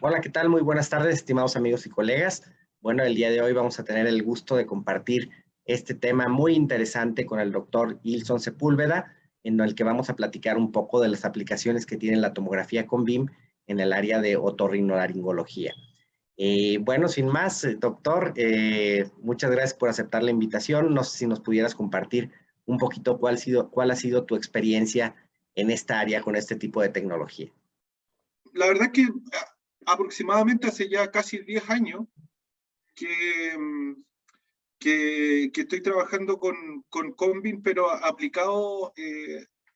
Hola, ¿qué tal? Muy buenas tardes, estimados amigos y colegas. Bueno, el día de hoy vamos a tener el gusto de compartir este tema muy interesante con el doctor Ilson Sepúlveda, en el que vamos a platicar un poco de las aplicaciones que tiene la tomografía con BIM en el área de otorrinolaringología. Bueno, sin más, doctor, muchas gracias por aceptar la invitación. No sé si nos pudieras compartir un poquito cuál ha sido tu experiencia en esta área con este tipo de tecnología. La verdad que aproximadamente hace ya casi 10 años que, que estoy trabajando con Combin, pero aplicado,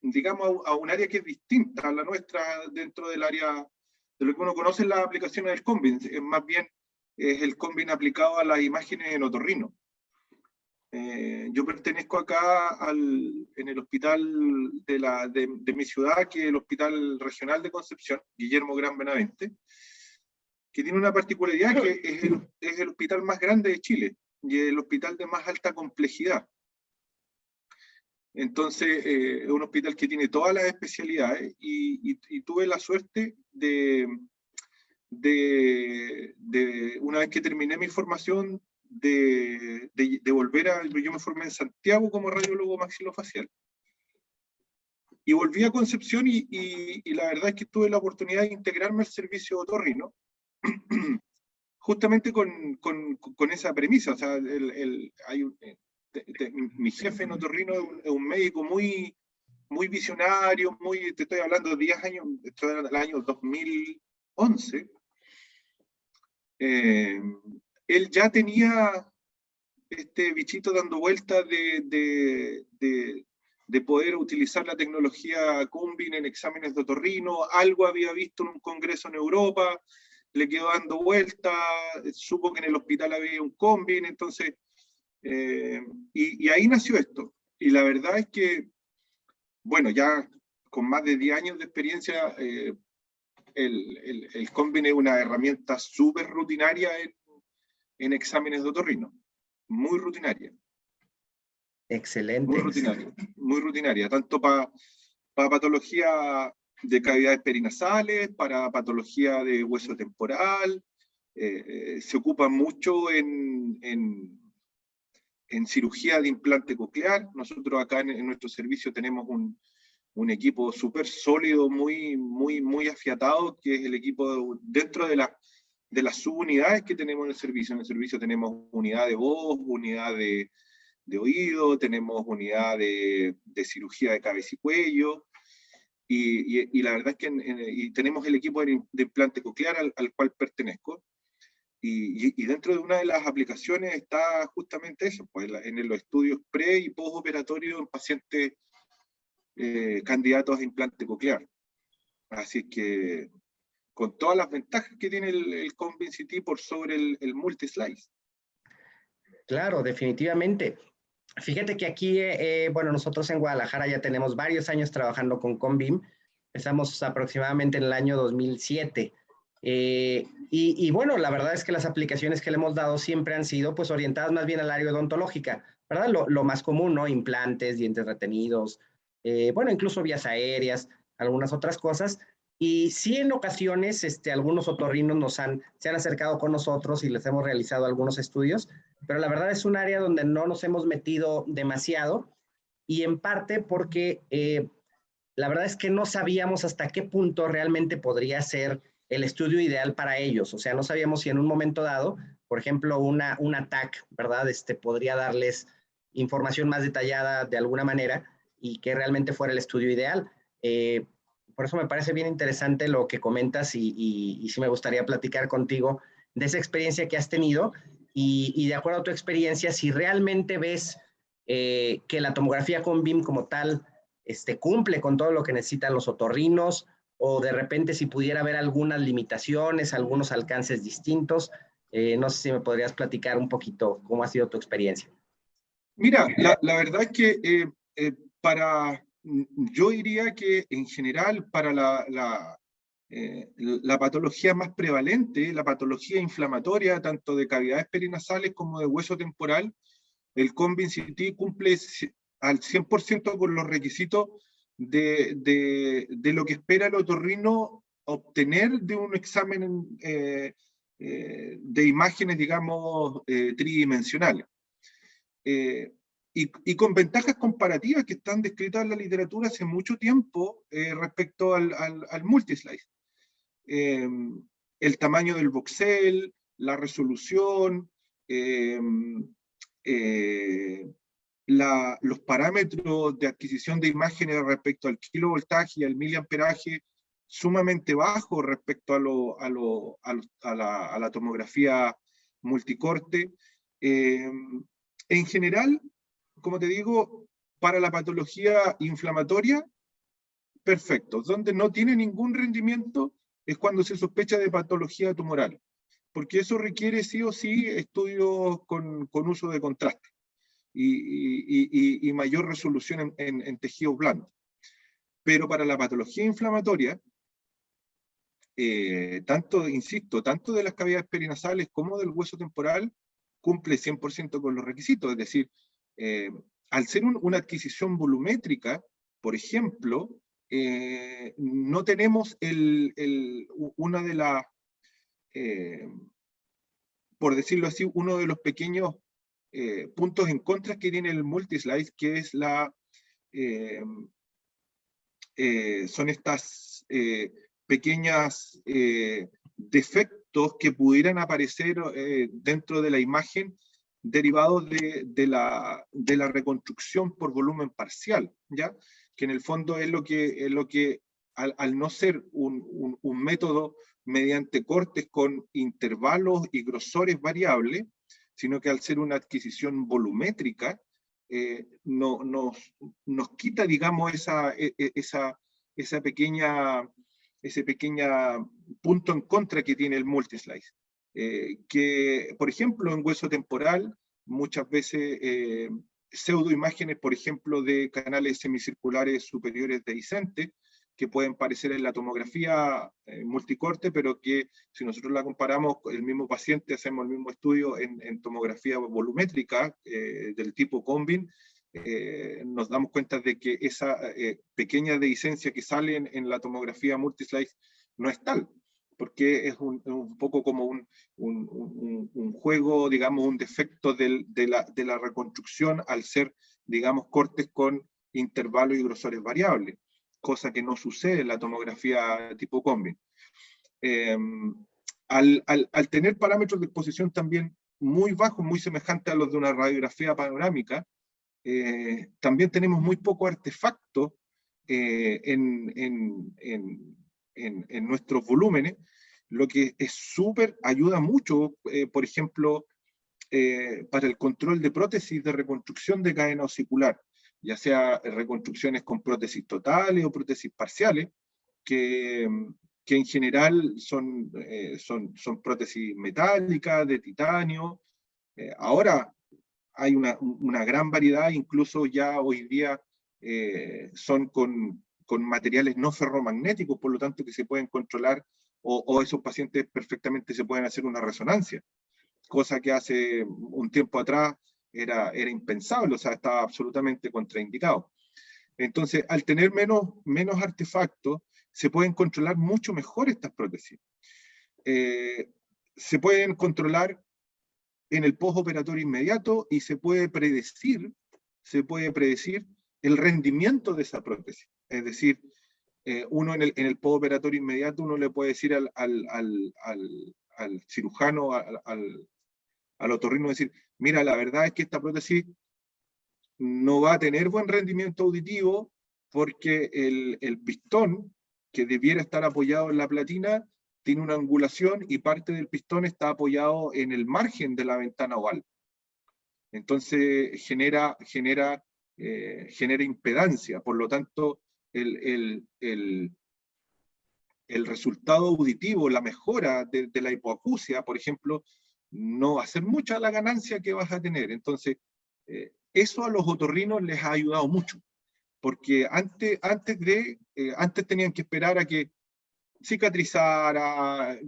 digamos, a un área que es distinta a la nuestra dentro del área de lo que uno conoce en las aplicaciones del Combin. Es más bien es el Combin aplicado a las imágenes en otorrino. Yo pertenezco acá en el hospital de mi ciudad, que es el Hospital Regional de Concepción, Guillermo Gran Benavente, que tiene una particularidad que es el hospital más grande de Chile y el hospital de más alta complejidad. Entonces, es un hospital que tiene todas las especialidades y tuve la suerte una vez que terminé mi formación, de volver a... Yo me formé en Santiago como radiólogo maxilofacial. Y volví a Concepción y la verdad es que tuve la oportunidad de integrarme al servicio otorrino, justamente con esa premisa. O sea, mi jefe en otorrino es un médico muy visionario, te estoy hablando de 10 años, estoy hablando del año 2011. Él ya tenía este bichito dando vueltas de poder utilizar la tecnología Combin en exámenes de otorrino. Algo había visto en un congreso en Europa, le quedó dando vueltas, supo que en el hospital había un Combin, entonces, y ahí nació esto. Y la verdad es que, bueno, ya con más de 10 años de experiencia, el Combin es una herramienta súper rutinaria en exámenes de otorrino, muy rutinaria. Excelente. Muy rutinaria, tanto para patología de cavidades perinasales, para patología de hueso temporal, se ocupa mucho en cirugía de implante coclear. Nosotros acá en nuestro servicio tenemos un equipo súper sólido, muy afiatado, que es el equipo dentro de las subunidades que tenemos en el servicio. En el servicio tenemos unidad de voz, unidad de oído, tenemos unidad de cirugía de cabeza y cuello, y la verdad es que y tenemos el equipo de implante coclear al cual pertenezco, y dentro de una de las aplicaciones está justamente eso, pues en los estudios pre y postoperatorios en pacientes candidatos a implante coclear. Así que con todas las ventajas que tiene el Combin CT por sobre el multislice. Claro, definitivamente. Fíjate que aquí, bueno, nosotros en Guadalajara ya tenemos varios años trabajando con Combim. Empezamos aproximadamente en el año 2007. Y bueno, la verdad es que las aplicaciones que le hemos dado siempre han sido pues orientadas más bien al área odontológica, ¿verdad? Lo más común, ¿no? Implantes, dientes retenidos, bueno, incluso vías aéreas, algunas otras cosas. Y sí, en ocasiones, algunos otorrinos se han acercado con nosotros y les hemos realizado algunos estudios, pero la verdad es un área donde no nos hemos metido demasiado y en parte porque la verdad es que no sabíamos hasta qué punto realmente podría ser el estudio ideal para ellos. O sea, no sabíamos si en un momento dado, por ejemplo, una TAC, ¿verdad? Podría darles información más detallada de alguna manera y que realmente fuera el estudio ideal. Por eso me parece bien interesante lo que comentas y sí me gustaría platicar contigo de esa experiencia que has tenido y de acuerdo a tu experiencia, si realmente ves que la tomografía con BIM como tal cumple con todo lo que necesitan los otorrinos o de repente si pudiera haber algunas limitaciones, algunos alcances distintos. No sé si me podrías platicar un poquito cómo ha sido tu experiencia. Mira, la verdad es que yo diría que en general para la patología más prevalente, la patología inflamatoria, tanto de cavidades perinasales como de hueso temporal, el Combin CT cumple al 100% con los requisitos de lo que espera el otorrino obtener de un examen de imágenes, digamos, tridimensionales. Y con ventajas comparativas que están descritas en la literatura hace mucho tiempo respecto al multislice. El tamaño del voxel, la resolución, los parámetros de adquisición de imágenes respecto al kilovoltaje y al miliamperaje sumamente bajos respecto a la tomografía multicorte. En general, como te digo, para la patología inflamatoria, perfecto. Donde no tiene ningún rendimiento es cuando se sospecha de patología tumoral, porque eso requiere sí o sí estudios con uso de contraste y mayor resolución en tejidos blandos. Pero para la patología inflamatoria, insisto, tanto de las cavidades perinasales como del hueso temporal, cumple 100% con los requisitos. Es decir, al ser una adquisición volumétrica, por ejemplo, no tenemos una de las, por decirlo así, uno de los pequeños puntos en contra que tiene el multislice, que es son estas pequeñas defectos que pudieran aparecer dentro de la imagen derivados de la reconstrucción por volumen parcial, ¿ya? Que en el fondo es lo que al no ser un método mediante cortes con intervalos y grosores variables, sino que al ser una adquisición volumétrica, nos quita, digamos, ese pequeño punto en contra que tiene el multislice. Que, por ejemplo, en hueso temporal, muchas veces pseudoimágenes, por ejemplo, de canales semicirculares superiores dehiscentes, que pueden parecer en la tomografía multicorte, pero que si nosotros la comparamos con el mismo paciente, hacemos el mismo estudio en tomografía volumétrica del tipo Combin, nos damos cuenta de que esa pequeña dehiscencia que sale en la tomografía multislice no es tal, porque es un poco como un juego, digamos, un defecto de la reconstrucción al ser, digamos, cortes con intervalos y grosores variables, cosa que no sucede en la tomografía tipo Combin. Al tener parámetros de exposición también muy bajos, muy semejantes a los de una radiografía panorámica, también tenemos muy poco artefacto en nuestros volúmenes, lo que ayuda mucho, por ejemplo, para el control de prótesis de reconstrucción de cadena osicular, ya sea reconstrucciones con prótesis totales o prótesis parciales, que en general son prótesis metálicas, de titanio. Ahora hay una gran variedad, incluso ya hoy día son con materiales no ferromagnéticos, por lo tanto que se pueden controlar, o esos pacientes perfectamente se pueden hacer una resonancia, cosa que hace un tiempo atrás era impensable, o sea, estaba absolutamente contraindicado. Entonces, al tener menos artefactos, se pueden controlar mucho mejor estas prótesis. Se pueden controlar en el postoperatorio inmediato y se puede predecir el rendimiento de esa prótesis. Es decir, uno en el postoperatorio inmediato, uno le puede decir al cirujano, al otorrino, decir, mira, la verdad es que esta prótesis no va a tener buen rendimiento auditivo porque el pistón que debiera estar apoyado en la platina tiene una angulación y parte del pistón está apoyado en el margen de la ventana oval. Entonces genera impedancia, por lo tanto el resultado auditivo, la mejora de la hipoacusia, por ejemplo, no va a ser mucha la ganancia que vas a tener. Entonces, eso a los otorrinos les ha ayudado mucho, porque antes tenían que esperar a que cicatrizara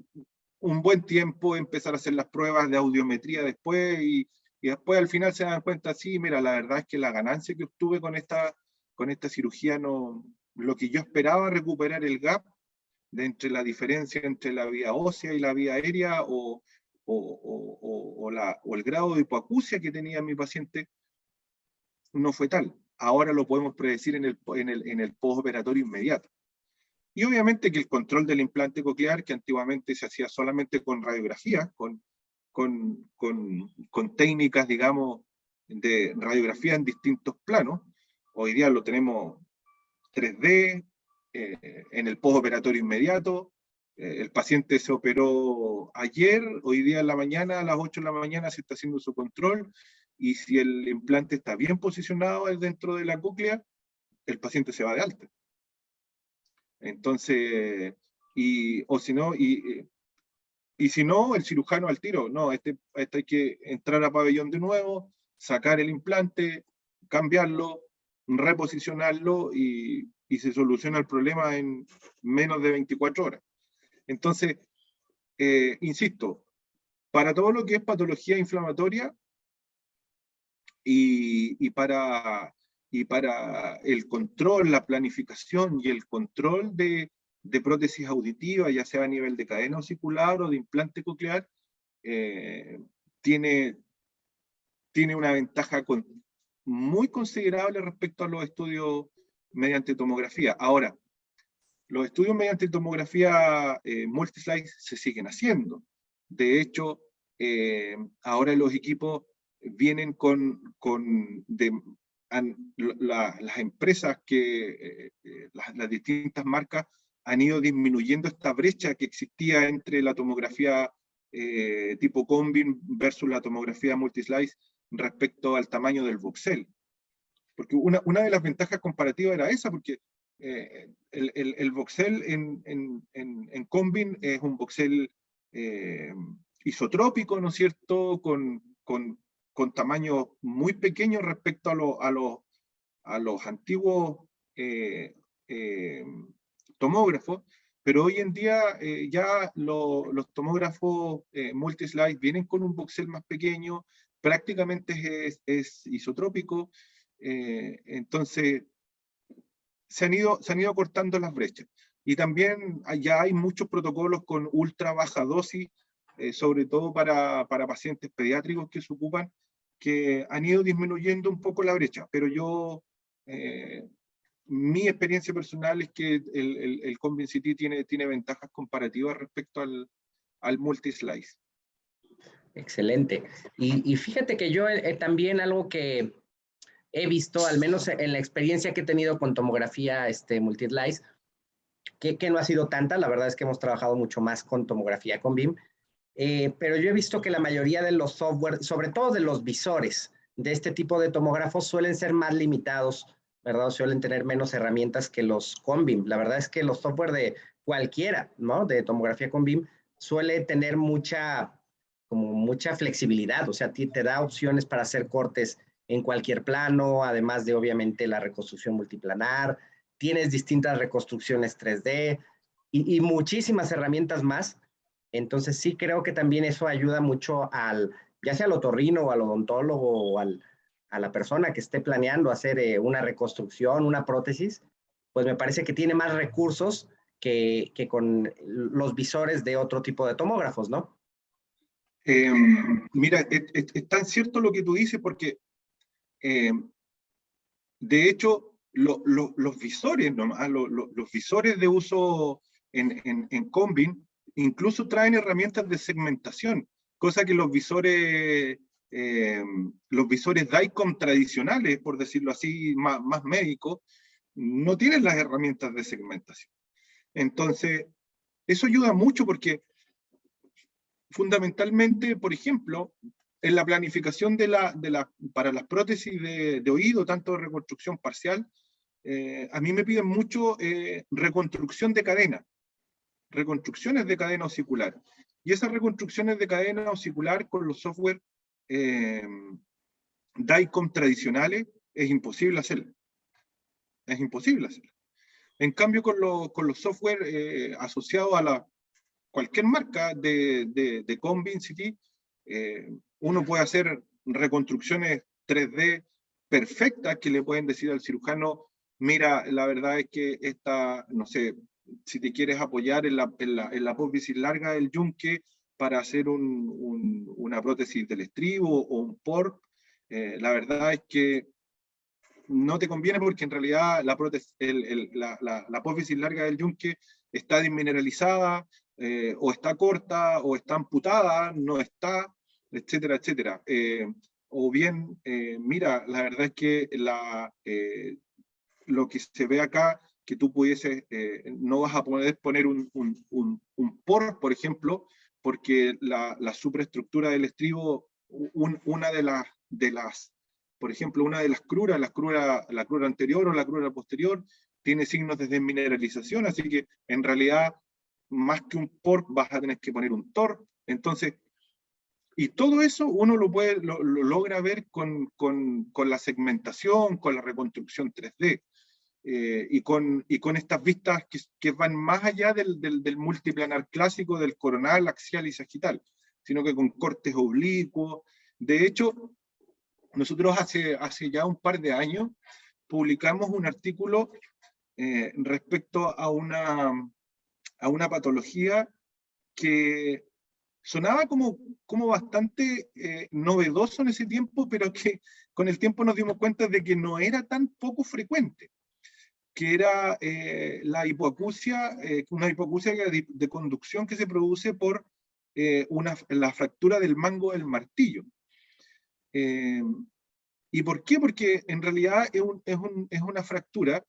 un buen tiempo, empezar a hacer las pruebas de audiometría después, y después al final se dan cuenta, sí, mira, la verdad es que la ganancia que obtuve con esta cirugía, no, lo que yo esperaba recuperar el gap, entre la diferencia entre la vía ósea y la vía aérea o el grado de hipoacusia que tenía mi paciente no fue tal. Ahora lo podemos predecir en el postoperatorio inmediato. Y obviamente que el control del implante coclear, que antiguamente se hacía solamente con radiografía, con técnicas, digamos, de radiografía en distintos planos, hoy día lo tenemos 3D, en el postoperatorio inmediato. El paciente se operó ayer, hoy día en la mañana, a las 8 de la mañana se está haciendo su control, y si el implante está bien posicionado dentro de la cóclea, el paciente se va de alta. Entonces, o si no, y si no, el cirujano al tiro, no, este hay que entrar a pabellón de nuevo, sacar el implante, cambiarlo, reposicionarlo y se soluciona el problema en menos de 24 horas. Entonces, insisto, para todo lo que es patología inflamatoria y para el control, la planificación y el control de prótesis auditiva, ya sea a nivel de cadena osicular o de implante coclear, tiene una ventaja muy considerable respecto a los estudios mediante tomografía. Ahora, los estudios mediante tomografía multislice se siguen haciendo. De hecho, ahora los equipos vienen las empresas las distintas marcas han ido disminuyendo esta brecha que existía entre la tomografía tipo Combin versus la tomografía multislice respecto al tamaño del voxel. Porque una de las ventajas comparativas era esa, porque el voxel en Combin es un voxel isotrópico, ¿no es cierto?, con tamaños muy pequeños respecto a los antiguos tomógrafos, pero hoy en día ya los tomógrafos multislice vienen con un voxel más pequeño, prácticamente es isotrópico, entonces se han ido cortando las brechas. Y también ya hay muchos protocolos con ultra baja dosis, sobre todo para pacientes pediátricos que se ocupan, que han ido disminuyendo un poco la brecha, pero mi experiencia personal es que el Combin CT tiene ventajas comparativas respecto al multislice. Excelente. Y fíjate que yo también algo que he visto, al menos en la experiencia que he tenido con tomografía multislice, que no ha sido tanta, la verdad es que hemos trabajado mucho más con tomografía con BIM, pero yo he visto que la mayoría de los software, sobre todo de los visores de este tipo de tomógrafos, suelen ser más limitados, ¿verdad? Suelen tener menos herramientas que los con BIM. La verdad es que los software de cualquiera, ¿no?, de tomografía con BIM suele tener mucha flexibilidad, o sea, te da opciones para hacer cortes en cualquier plano, además de obviamente la reconstrucción multiplanar, tienes distintas reconstrucciones 3D y muchísimas herramientas más. Entonces sí creo que también eso ayuda mucho ya sea al otorrino o al odontólogo o a la persona que esté planeando hacer una reconstrucción, una prótesis, pues me parece que tiene más recursos que con los visores de otro tipo de tomógrafos, ¿no? Mira, es tan cierto lo que tú dices, porque de hecho los visores, los visores de uso en Combin incluso traen herramientas de segmentación, cosa que los visores DICOM tradicionales, por decirlo así, más médicos, no tienen las herramientas de segmentación. Entonces, eso ayuda mucho porque fundamentalmente, por ejemplo, en la planificación para las prótesis de oído, tanto de reconstrucción parcial, a mí me piden mucho reconstrucción de cadena, reconstrucciones de cadena osicular. Y esas reconstrucciones de cadena osicular con los software DICOM tradicionales es imposible hacerlo. Es imposible hacerlo. En cambio, con los software asociados a cualquier marca de Combin CT, uno puede hacer reconstrucciones 3D perfectas que le pueden decir al cirujano, mira, la verdad es que esta, no sé, si te quieres apoyar en la apófisis larga del yunque para hacer una prótesis del estribo o un PORP, la verdad es que no te conviene porque en realidad la apófisis larga del yunque está desmineralizada, o está corta, o está amputada, no está, etcétera, etcétera. O bien, mira, la verdad es que lo que se ve acá, que tú pudieses, no vas a poder poner un por ejemplo, porque la superestructura del estribo, una de las, por ejemplo, una de las cruras, la crura anterior o la crura posterior, tiene signos de desmineralización, así que en realidad, más que un por, vas a tener que poner un tor. Entonces, y todo eso uno lo logra ver con la segmentación, con la reconstrucción 3D. Y con estas vistas que van más allá del multiplanar clásico del coronal, axial y sagital, sino que con cortes oblicuos. De hecho, nosotros hace ya un par de años publicamos un artículo respecto a una patología que sonaba como bastante novedoso en ese tiempo, pero que con el tiempo nos dimos cuenta de que no era tan poco frecuente, que era la hipoacusia, una hipoacusia de conducción que se produce por la fractura del mango del martillo. ¿Y por qué? Porque en realidad es una fractura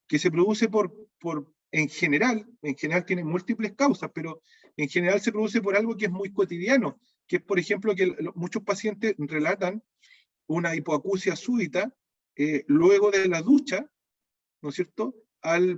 que se produce en general tiene múltiples causas, pero en general se produce por algo que es muy cotidiano, que es, por ejemplo, que muchos pacientes relatan una hipoacusia súbita luego de la ducha, ¿no es cierto?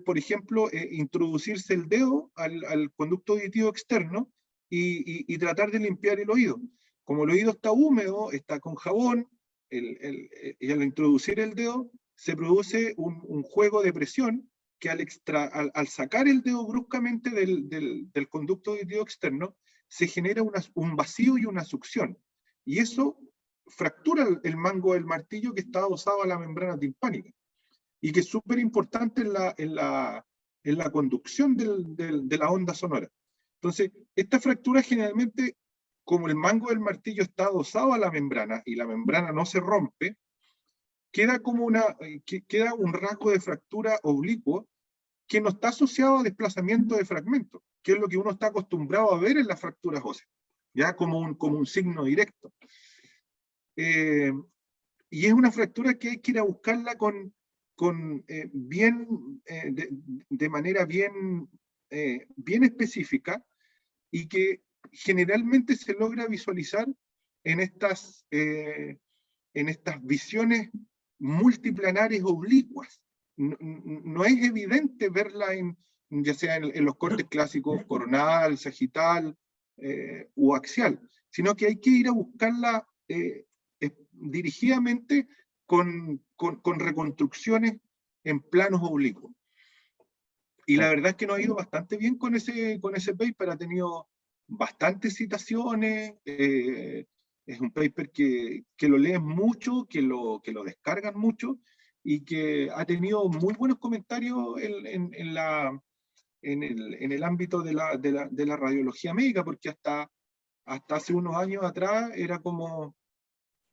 Por ejemplo, introducirse el dedo al conducto auditivo externo y tratar de limpiar el oído. Como el oído está húmedo, está con jabón, y al introducir el dedo se produce un juego de presión que al sacar el dedo bruscamente del conducto auditivo externo, se genera un vacío y una succión. Y eso fractura el mango del martillo que está adosado a la membrana timpánica, y que es súper importante en la conducción de la onda sonora. Entonces, esta fractura generalmente, como el mango del martillo está adosado a la membrana y la membrana no se rompe, queda un rasgo de fractura oblicuo que no está asociado a desplazamiento de fragmentos, que es lo que uno está acostumbrado a ver en las fracturas óseas, ya como un signo directo. Y es una fractura que hay que ir a buscarla de manera bien específica, y que generalmente se logra visualizar en estas visiones multiplanares oblicuas. No es evidente verla ya sea en los cortes clásicos coronal, sagital u axial, sino que hay que ir a buscarla dirigidamente con reconstrucciones en planos oblicuos. Y la verdad es que nos ha ido bastante bien con ese paper, ha tenido bastantes citaciones, es un paper que lo leen mucho, que lo descargan mucho, y que ha tenido muy buenos comentarios en el ámbito de la radiología médica, porque hasta hace unos años atrás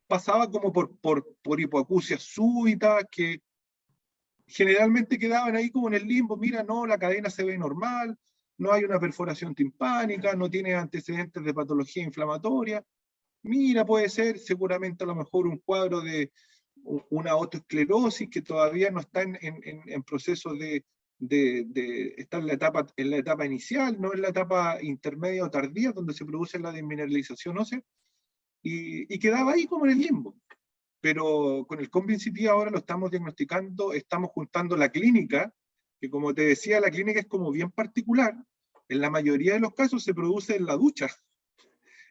pasaba como por hipoacusias súbitas, que generalmente quedaban ahí como en el limbo. Mira, no, la cadena se ve normal, no hay una perforación timpánica, no tiene antecedentes de patología inflamatoria. Mira, puede ser seguramente a lo mejor un cuadro de una autoesclerosis que todavía no está en proceso está en la etapa inicial, no en la etapa intermedia o tardía, donde se produce la desmineralización ósea, y quedaba ahí como en el limbo. Pero con el COMBIN-CT ahora lo estamos diagnosticando, estamos juntando la clínica, que como te decía, la clínica es como bien particular. En la mayoría de los casos se produce en la ducha.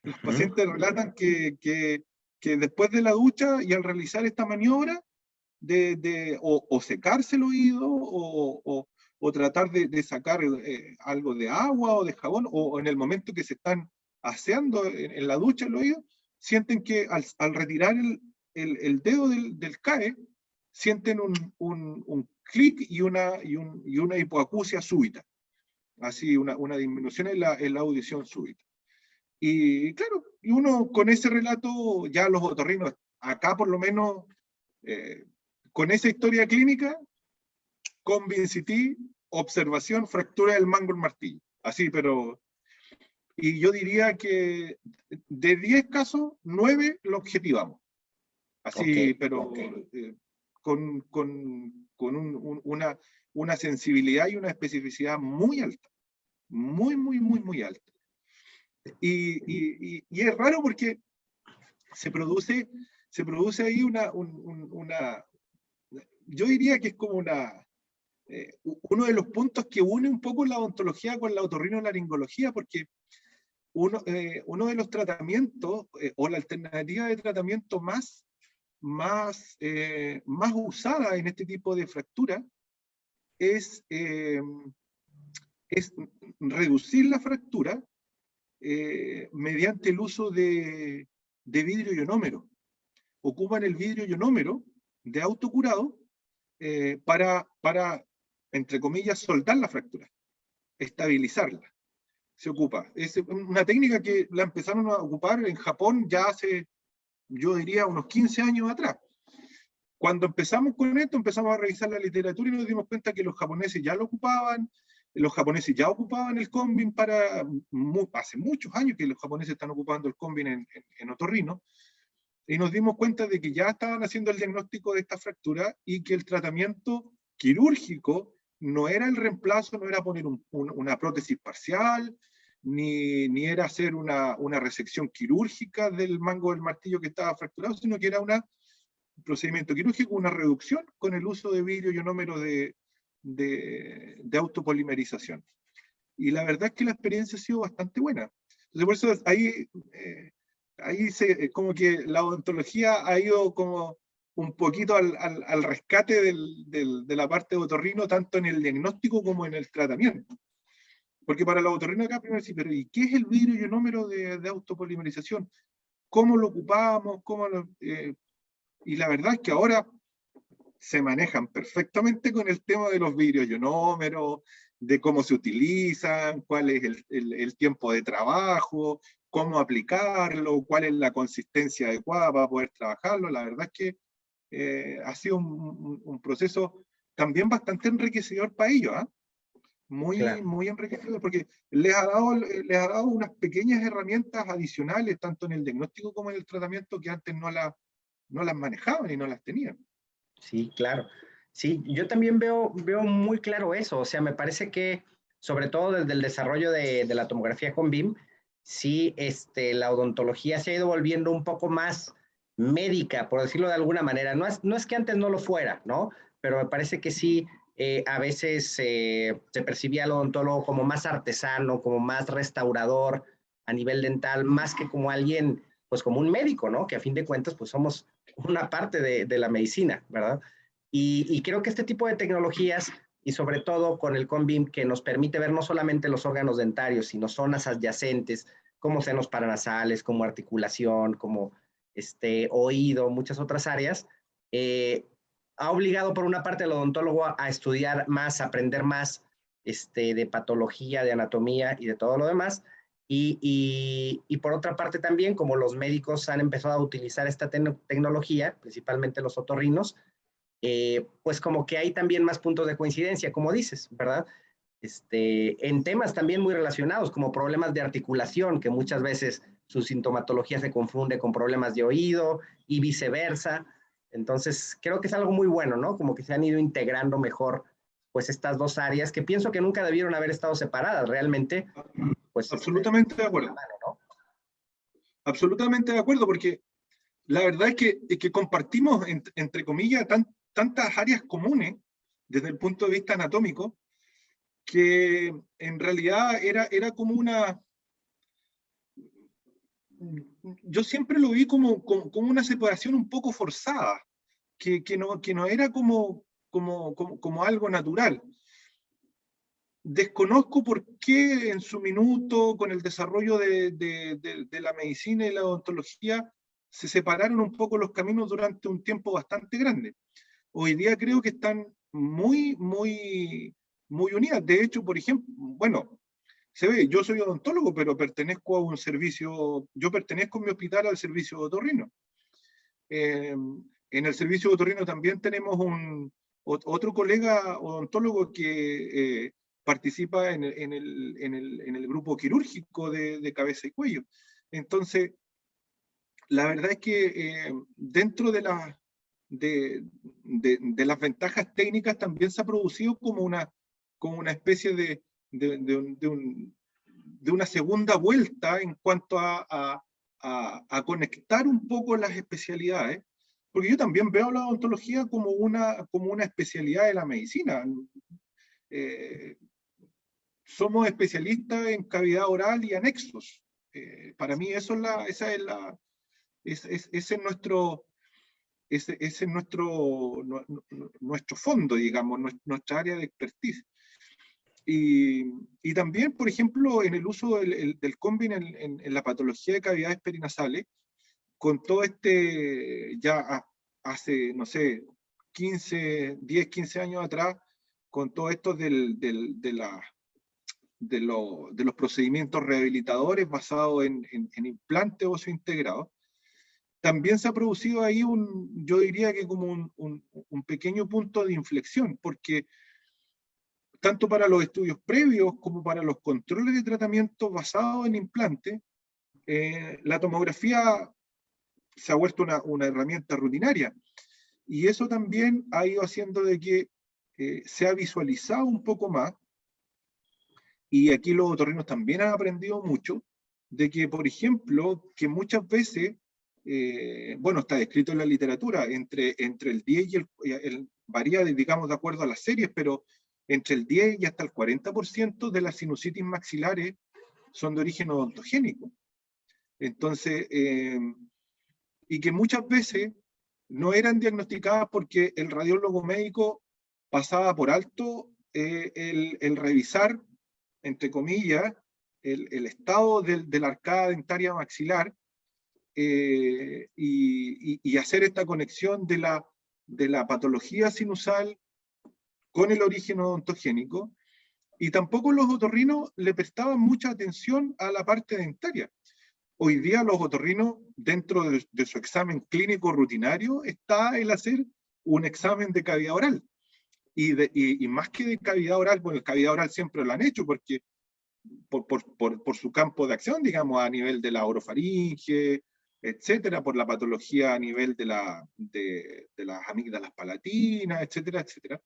Los pacientes relatan que después de la ducha y al realizar esta maniobra, o secarse el oído, o tratar de sacar algo de agua o de jabón, o en el momento que se están aseando en la ducha el oído, sienten que al retirar el dedo del CAE, sienten un clic y una hipoacusia súbita. así una disminución en la audición súbita. Y claro, y uno con ese relato, ya los otorrinos, acá por lo menos, con esa historia clínica, con Vinciti, observación, fractura del mango el martillo. Así, pero... Y yo diría que de 10 casos, 9 lo objetivamos. Así, pero con una sensibilidad y una especificidad muy alta. Muy alta. Y es raro porque se produce ahí yo diría que es como uno de los puntos que une un poco la odontología con la otorrinolaringología, porque uno de los tratamientos o la alternativa de tratamiento más usada en este tipo de fractura es reducir la fractura mediante el uso de vidrio ionómero. Ocupan el vidrio ionómero de autocurado para, entre comillas, soldar la fractura, estabilizarla. Se ocupa. Es una técnica que la empezaron a ocupar en Japón ya hace, yo diría, unos 15 años atrás. Cuando empezamos con esto, empezamos a revisar la literatura y nos dimos cuenta que los japoneses ya lo ocupaban, los japoneses ya ocupaban el combin hace muchos años que los japoneses están ocupando el combin en otorrino, y nos dimos cuenta de que ya estaban haciendo el diagnóstico de esta fractura y que el tratamiento quirúrgico no era el reemplazo, no era poner una prótesis parcial, ni era hacer una resección quirúrgica del mango del martillo que estaba fracturado, sino que era un procedimiento quirúrgico, una reducción con el uso de vidrio ionómero de autopolimerización. Y la verdad es que la experiencia ha sido bastante buena. Entonces, por eso ahí como que la odontología ha ido como un poquito al rescate de la parte de otorrino, tanto en el diagnóstico como en el tratamiento. Porque para la otorrino acá primero decir, pero ¿y qué es el vidrio ionómero de autopolimerización? ¿Cómo lo ocupamos? Y la verdad es que ahora se manejan perfectamente con el tema de los vidrios ionómeros, de cómo se utilizan, cuál es el tiempo de trabajo, cómo aplicarlo, cuál es la consistencia adecuada para poder trabajarlo. La verdad es que ha sido un proceso también bastante enriquecedor para ellos, ¿eh? Muy enriquecedor, porque les ha dado unas pequeñas herramientas adicionales, tanto en el diagnóstico como en el tratamiento, que antes no las manejaban y no las tenían. Sí, claro. Sí, yo también veo muy claro eso. O sea, me parece que, sobre todo desde el desarrollo de la tomografía con BIM, sí, la odontología se ha ido volviendo un poco más médica, por decirlo de alguna manera. No es que antes no lo fuera, ¿no? Pero me parece que sí, a veces se percibía al odontólogo como más artesano, como más restaurador a nivel dental, más que como alguien, pues como un médico, ¿no? Que a fin de cuentas, pues somos una parte de la medicina, ¿verdad? Y creo que este tipo de tecnologías, y sobre todo con el CONBIM, que nos permite ver no solamente los órganos dentarios, sino zonas adyacentes, como senos paranasales, como articulación, como oído, muchas otras áreas, ha obligado por una parte al odontólogo a estudiar más, a aprender más de patología, de anatomía y de todo lo demás. Y por otra parte también, como los médicos han empezado a utilizar esta tecnología, principalmente los otorrinos, pues como que hay también más puntos de coincidencia, como dices, ¿verdad? En temas también muy relacionados, como problemas de articulación, que muchas veces su sintomatología se confunde con problemas de oído y viceversa. Entonces, creo que es algo muy bueno, ¿no? Como que se han ido integrando mejor, pues, estas dos áreas que pienso que nunca debieron haber estado separadas. Realmente, pues... Absolutamente de acuerdo. ¿No? Absolutamente de acuerdo, porque la verdad es que compartimos, entre comillas, tantas áreas comunes desde el punto de vista anatómico, que en realidad era como una... Yo siempre lo vi como una separación un poco forzada, que no era como algo natural. Desconozco por qué en su minuto, con el desarrollo de la medicina y la odontología, se separaron un poco los caminos durante un tiempo bastante grande. Hoy día creo que están muy unidas. De hecho, por ejemplo, bueno, se ve, yo soy odontólogo, pero pertenezco a un servicio, yo pertenezco en mi hospital al servicio de otorrino. En el servicio de otorrino también tenemos otro colega odontólogo que participa en el grupo quirúrgico de cabeza y cuello. Entonces, la verdad es que dentro de las ventajas técnicas también se ha producido como una especie de una segunda vuelta en cuanto a conectar un poco las especialidades, porque yo también veo la odontología como una especialidad de la medicina. Somos especialistas en cavidad oral y anexos. Para mí eso es ese es nuestro fondo, digamos, nuestra área de expertise. Y también, por ejemplo, en el uso del Combin en la patología de cavidades perinasales, con todo ya hace, no sé, 10, 15 años atrás, con todo esto de los procedimientos rehabilitadores basados en implantes óseo integrado, también se ha producido ahí yo diría que como un pequeño punto de inflexión, porque tanto para los estudios previos como para los controles de tratamiento basados en implantes, la tomografía se ha vuelto una herramienta rutinaria. Y eso también ha ido haciendo de que se ha visualizado un poco más, y aquí los otorrinos también han aprendido mucho, de que, por ejemplo, que muchas veces, bueno, está descrito en la literatura, entre el 10 y varía, digamos, de acuerdo a las series, pero entre el 10 y hasta el 40% de las sinusitis maxilares son de origen odontogénico. Entonces, y que muchas veces no eran diagnosticadas porque el radiólogo médico pasaba por alto el revisar, entre comillas, el estado de la arcada dentaria maxilar, y hacer esta conexión de la patología sinusal con el origen odontogénico, y tampoco los otorrinos le prestaban mucha atención a la parte dentaria. Hoy día los otorrinos, dentro de su examen clínico rutinario, está el hacer un examen de cavidad oral. Y más que de cavidad oral, bueno, el cavidad oral siempre lo han hecho, porque por su campo de acción, digamos, a nivel de la orofaringe, etcétera, por la patología a nivel de las amígdalas palatinas, etcétera, etcétera.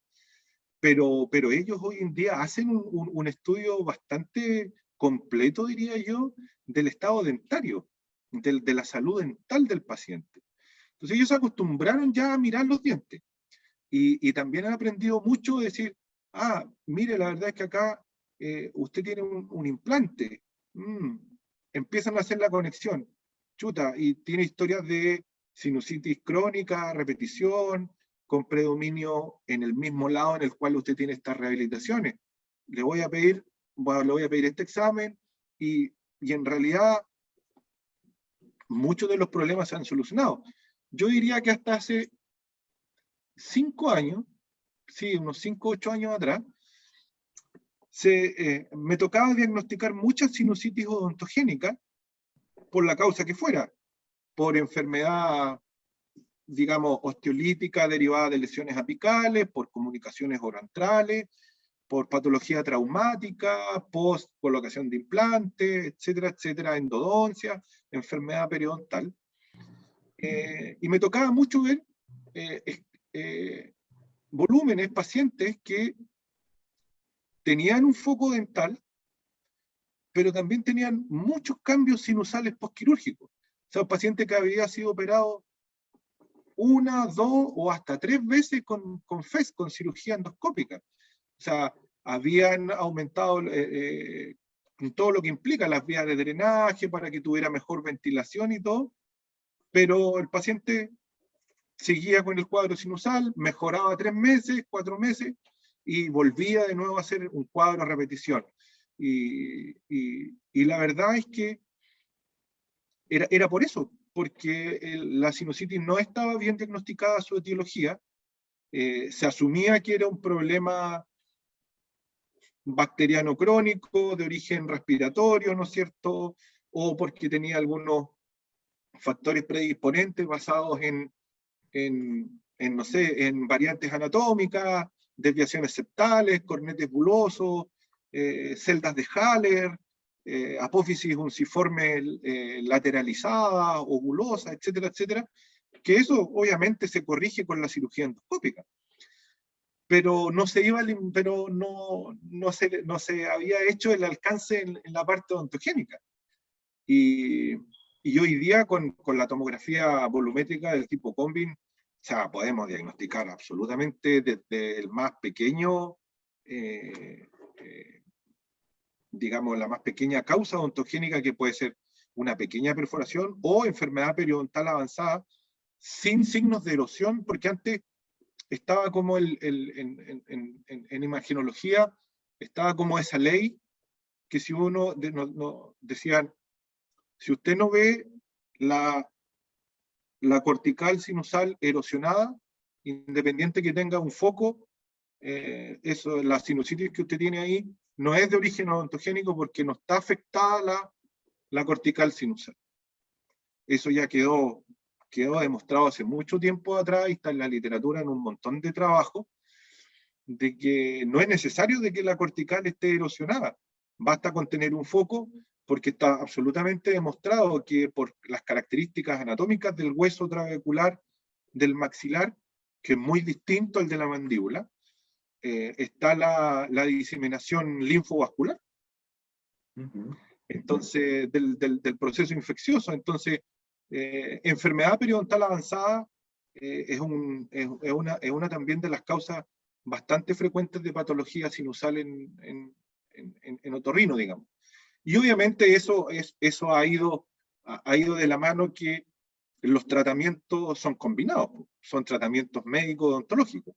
Pero ellos hoy en día hacen un estudio bastante completo, diría yo, del estado dentario, de la salud dental del paciente. Entonces ellos se acostumbraron ya a mirar los dientes, y también han aprendido mucho a decir, mire, la verdad es que acá usted tiene un implante. Empiezan a hacer la conexión, chuta, y tiene historias de sinusitis crónica, repetición, con predominio en el mismo lado en el cual usted tiene estas rehabilitaciones. Le voy a pedir este examen, y en realidad muchos de los problemas se han solucionado. Yo diría que hasta hace 5 años, sí, unos 5 o 8 años atrás, me tocaba diagnosticar muchas sinusitis odontogénicas por la causa que fuera, por enfermedad, digamos, osteolítica derivada de lesiones apicales, por comunicaciones orantrales, por patología traumática, post colocación de implantes, etcétera, etcétera, endodoncia, enfermedad periodontal. Y me tocaba mucho ver volúmenes, pacientes que tenían un foco dental, pero también tenían muchos cambios sinusales postquirúrgicos. O sea, un paciente que había sido operado 1, 2 o hasta 3 veces con FES, con cirugía endoscópica. O sea, habían aumentado todo lo que implica las vías de drenaje para que tuviera mejor ventilación y todo, pero el paciente seguía con el cuadro sinusal, mejoraba 3 meses, 4 meses, y volvía de nuevo a hacer un cuadro a repetición. Y la verdad es que era por eso, porque la sinusitis no estaba bien diagnosticada su etiología, se asumía que era un problema bacteriano crónico de origen respiratorio, ¿no es cierto? O porque tenía algunos factores predisponentes basados no sé, en variantes anatómicas, desviaciones septales, cornetes bulosos, celdas de Haller, apófisis unciforme lateralizada o bulosa, etcétera, etcétera, que eso obviamente se corrige con la cirugía endoscópica. Pero no se iba, pero no se había hecho el alcance en la parte odontogénica. Y hoy día con la tomografía volumétrica del tipo Combin, o sea, podemos diagnosticar absolutamente desde el más pequeño, digamos, la más pequeña causa odontogénica, que puede ser una pequeña perforación o enfermedad periodontal avanzada, sin signos de erosión, porque antes estaba como en imagenología, estaba como esa ley que si uno, decían, si usted no ve la cortical sinusal erosionada, independiente que tenga un foco, eso, la sinusitis que usted tiene ahí no es de origen odontogénico porque no está afectada la cortical sinusal. Eso ya quedó demostrado hace mucho tiempo atrás y está en la literatura en un montón de trabajos, de que no es necesario de que la cortical esté erosionada. Basta con tener un foco, porque está absolutamente demostrado que por las características anatómicas del hueso trabecular del maxilar, que es muy distinto al de la mandíbula, está la diseminación linfovascular. Entonces, del proceso infeccioso. Entonces, enfermedad periodontal avanzada es una también de las causas bastante frecuentes de patología sinusal en otorrino, digamos. Y obviamente eso ha ido de la mano que los tratamientos son combinados, son tratamientos médicos odontológicos.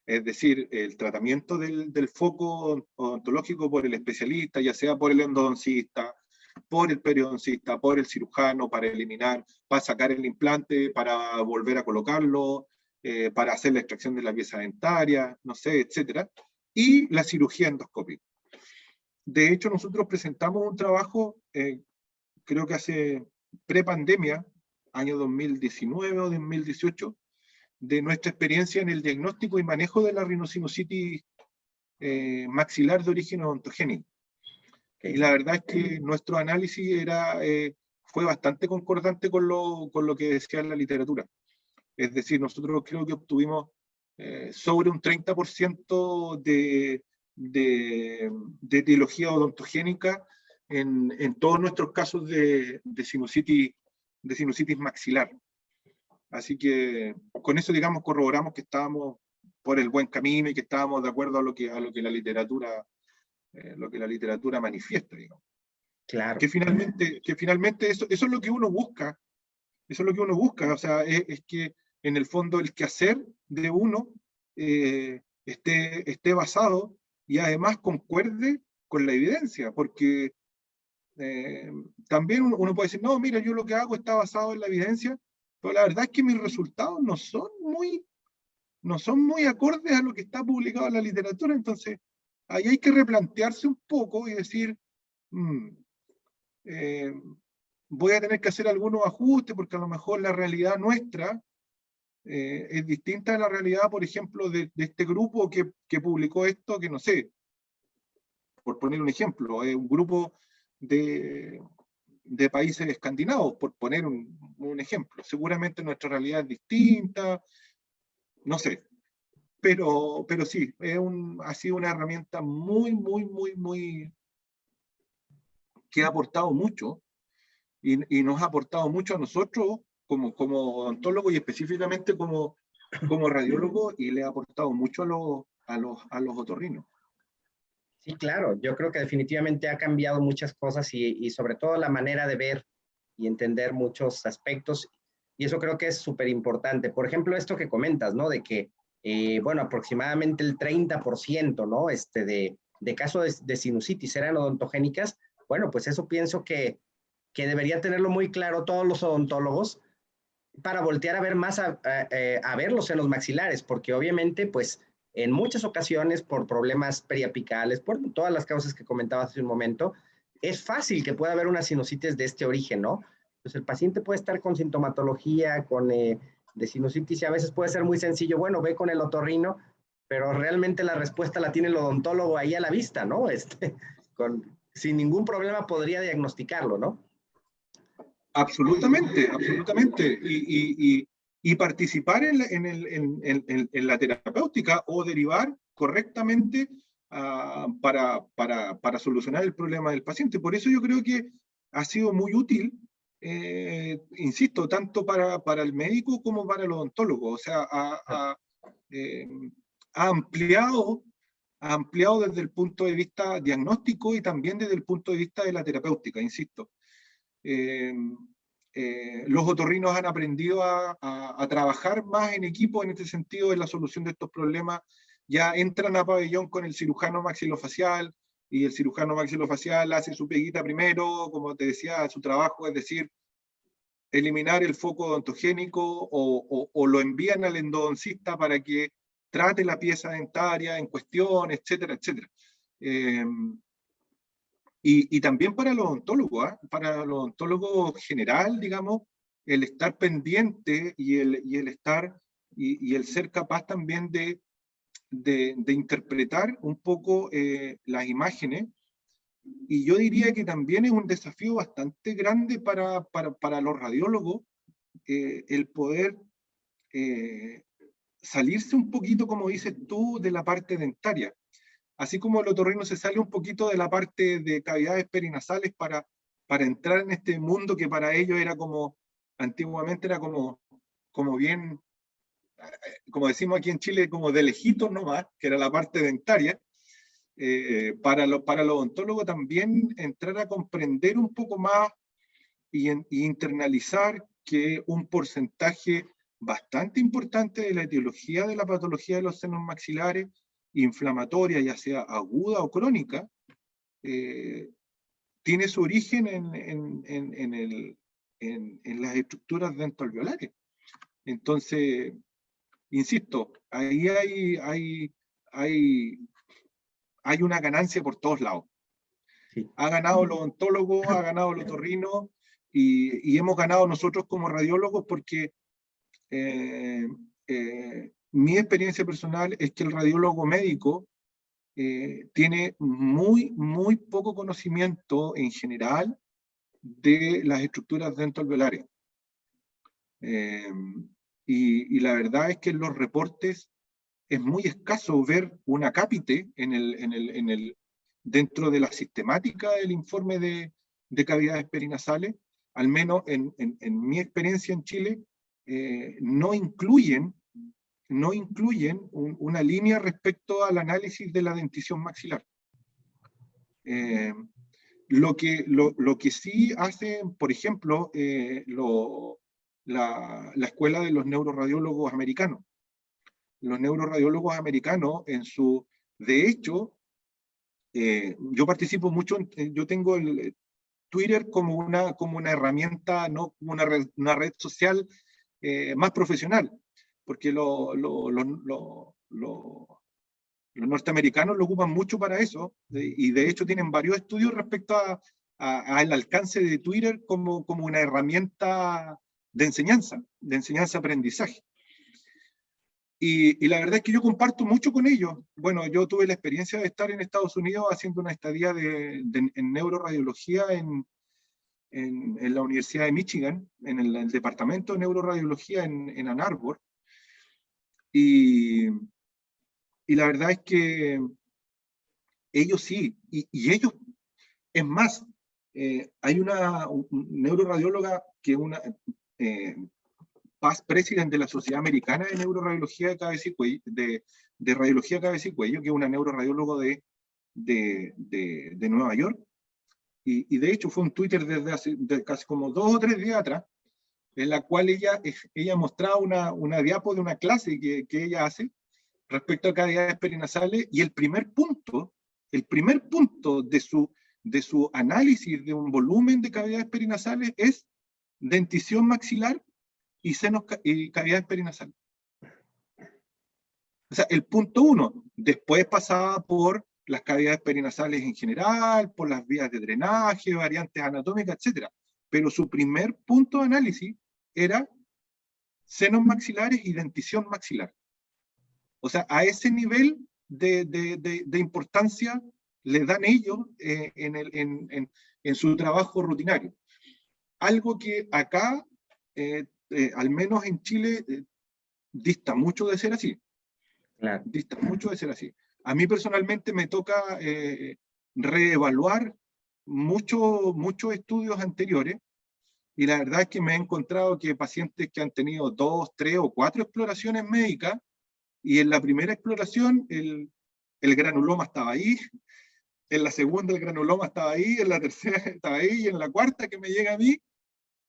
Es decir, el tratamiento del foco odontológico por el especialista, ya sea por el endodoncista, por el periodoncista, por el cirujano, para eliminar, para sacar el implante, para volver a colocarlo, para hacer la extracción de la pieza dentaria, no sé, etcétera, y la cirugía endoscópica. De hecho, nosotros presentamos un trabajo, creo que hace prepandemia, año 2019 o 2018, de nuestra experiencia en el diagnóstico y manejo de la rinosinusitis maxilar de origen odontogénico. Y la verdad es que nuestro análisis fue bastante concordante con lo que decía la literatura. Es decir, nosotros creo que obtuvimos sobre un 30% de etiología odontogénica en todos nuestros casos de sinusitis maxilar. Así que con eso, digamos, corroboramos que estábamos por el buen camino y que estábamos de acuerdo a lo que la literatura manifiesta, digamos. Claro. Que finalmente eso es lo que uno busca. Eso es lo que uno busca. O sea, es que en el fondo el quehacer de uno esté basado y además concuerde con la evidencia, porque también uno puede decir, no, mira, yo lo que hago está basado en la evidencia, pero la verdad es que mis resultados no son muy acordes a lo que está publicado en la literatura. Entonces ahí hay que replantearse un poco y decir, voy a tener que hacer algunos ajustes porque a lo mejor la realidad nuestra es distinta a la realidad, por ejemplo, de este grupo que publicó esto, que no sé, por poner un ejemplo, un grupo de países escandinavos, por poner un ejemplo. Seguramente nuestra realidad es distinta, no sé, pero sí, ha sido una herramienta muy que ha aportado mucho y nos ha aportado mucho a nosotros como odontólogos y específicamente como radiólogo, y le ha aportado mucho a los otorrinos. Sí, claro, yo creo que definitivamente ha cambiado muchas cosas y sobre todo la manera de ver y entender muchos aspectos, y eso creo que es súper importante. Por ejemplo, esto que comentas, ¿no? De que, bueno, aproximadamente el 30%, ¿no? De casos de sinusitis eran odontogénicas. Bueno, pues eso pienso que deberían tenerlo muy claro todos los odontólogos para voltear a ver más a ver los senos maxilares, porque obviamente, pues, en muchas ocasiones por problemas periapicales, por todas las causas que comentabas hace un momento, es fácil que pueda haber una sinusitis de este origen, ¿no? Entonces el paciente puede estar con sintomatología, de sinusitis, y a veces puede ser muy sencillo, bueno, ve con el otorrino, pero realmente la respuesta la tiene el odontólogo ahí a la vista, ¿no? Sin ningún problema podría diagnosticarlo, ¿no? Absolutamente, absolutamente. Y participar en la terapéutica o derivar correctamente para solucionar el problema del paciente. Por eso yo creo que ha sido muy útil, insisto, tanto para el médico como para el odontólogo. O sea, ha ampliado desde el punto de vista diagnóstico y también desde el punto de vista de la terapéutica, insisto. Los otorrinos han aprendido a trabajar más en equipo en este sentido, en la solución de estos problemas. Ya entran a pabellón con el cirujano maxilofacial y el cirujano maxilofacial hace su peguita primero, como te decía, su trabajo, es decir, eliminar el foco odontogénico o lo envían al endodoncista para que trate la pieza dentaria en cuestión, etcétera, etcétera. Y también para los odontólogos, ¿eh? Para los odontólogos general, digamos, el estar pendiente y el ser capaz también de interpretar un poco las imágenes. Y yo diría que también es un desafío bastante grande para los radiólogos el poder salirse un poquito, como dices tú, de la parte dentaria. Así como el otorrino se sale un poquito de la parte de cavidades perinasales para entrar en este mundo que para ellos era como, antiguamente era como bien, como decimos aquí en Chile, como de lejitos nomás, que era la parte dentaria. Para los odontólogos también entrar a comprender un poco más y internalizar que un porcentaje bastante importante de la etiología de la patología de los senos maxilares, inflamatoria, ya sea aguda o crónica, tiene su origen en las estructuras dentoalveolares. Entonces, insisto, ahí hay una ganancia por todos lados. Sí. Ha ganado el odontólogo, ha ganado el otorrino y hemos ganado nosotros como radiólogos porque mi experiencia personal es que el radiólogo médico tiene muy poco conocimiento en general de las estructuras dentoalveolares. Y la verdad es que en los reportes es muy escaso ver un acápite dentro de la sistemática del informe de cavidades perinasales, al menos en mi experiencia en Chile, no incluyen una línea respecto al análisis de la dentición maxilar. Lo que sí hace, por ejemplo, la escuela de los neuroradiólogos americanos. Los neuroradiólogos americanos, de hecho, yo participo mucho, yo tengo el Twitter como una herramienta, no como una red social más profesional, porque los norteamericanos lo ocupan mucho para eso, y de hecho tienen varios estudios respecto al alcance de Twitter como una herramienta de enseñanza-aprendizaje. Y la verdad es que yo comparto mucho con ellos. Bueno, yo tuve la experiencia de estar en Estados Unidos haciendo una estadía en neuroradiología en la Universidad de Michigan, en el departamento de neuroradiología en Ann Arbor. Y la verdad es que ellos sí, y ellos, es más, hay una neuroradióloga que es una past president de la Sociedad Americana de Neuroradiología de Cabeza y Cuello, de Radiología de Cabeza y Cuello, que es una neuroradióloga de Nueva York, y de hecho fue un Twitter desde casi como 2 o 3 días atrás, en la cual ella mostraba una diapo de una clase que ella hace respecto a cavidades perinasales, y el primer punto de su análisis de un volumen de cavidades perinasales es dentición maxilar y cavidades perinasales. O sea, el punto 1. Después pasaba por las cavidades perinasales en general, por las vías de drenaje, variantes anatómicas, etc. Pero su primer punto de análisis era senos maxilares y dentición maxilar. O sea, a ese nivel de importancia le dan ellos en su trabajo rutinario. Algo que acá, al menos en Chile, dista mucho de ser así. Claro. Dista mucho de ser así. A mí personalmente me toca reevaluar muchos estudios anteriores, y la verdad es que me he encontrado que pacientes que han tenido 2, 3 o 4 exploraciones médicas, y en la primera exploración el granuloma estaba ahí, en la segunda el granuloma estaba ahí, en la tercera estaba ahí, y en la cuarta que me llega a mí,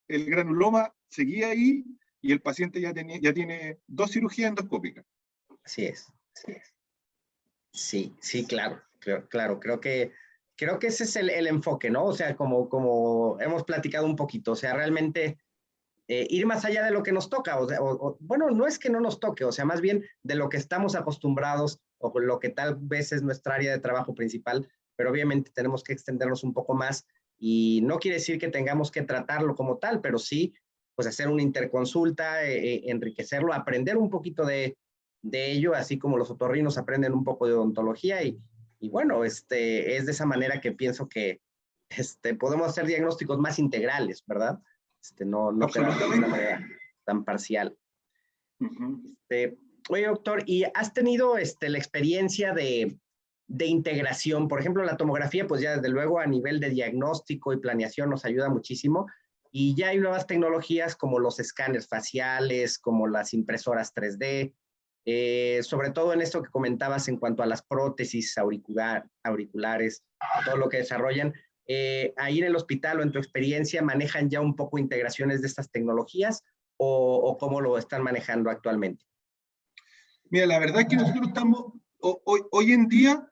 el granuloma seguía ahí, y el paciente ya tiene 2 cirugías endoscópicas. Así es, así es. Sí, sí, claro, claro, creo que ese es el enfoque, ¿no? O sea, como hemos platicado un poquito, o sea, realmente ir más allá de lo que nos toca, bueno, no es que no nos toque, o sea, más bien de lo que estamos acostumbrados o lo que tal vez es nuestra área de trabajo principal, pero obviamente tenemos que extendernos un poco más y no quiere decir que tengamos que tratarlo como tal, pero sí, pues hacer una interconsulta, enriquecerlo, aprender un poquito de ello, así como los otorrinos aprenden un poco de odontología y bueno, es de esa manera que pienso que podemos hacer diagnósticos más integrales, ¿verdad? No quedar de una manera tan parcial. Oye, doctor, ¿y has tenido la experiencia de integración? Por ejemplo, la tomografía, pues ya desde luego a nivel de diagnóstico y planeación nos ayuda muchísimo. Y ya hay nuevas tecnologías como los escáneres faciales, como las impresoras 3D, sobre todo en esto que comentabas en cuanto a las prótesis auriculares, todo lo que desarrollan. Ahí en el hospital o en tu experiencia, ¿manejan ya un poco integraciones de estas tecnologías o cómo lo están manejando actualmente? Mira, la verdad es que nosotros estamos, hoy en día,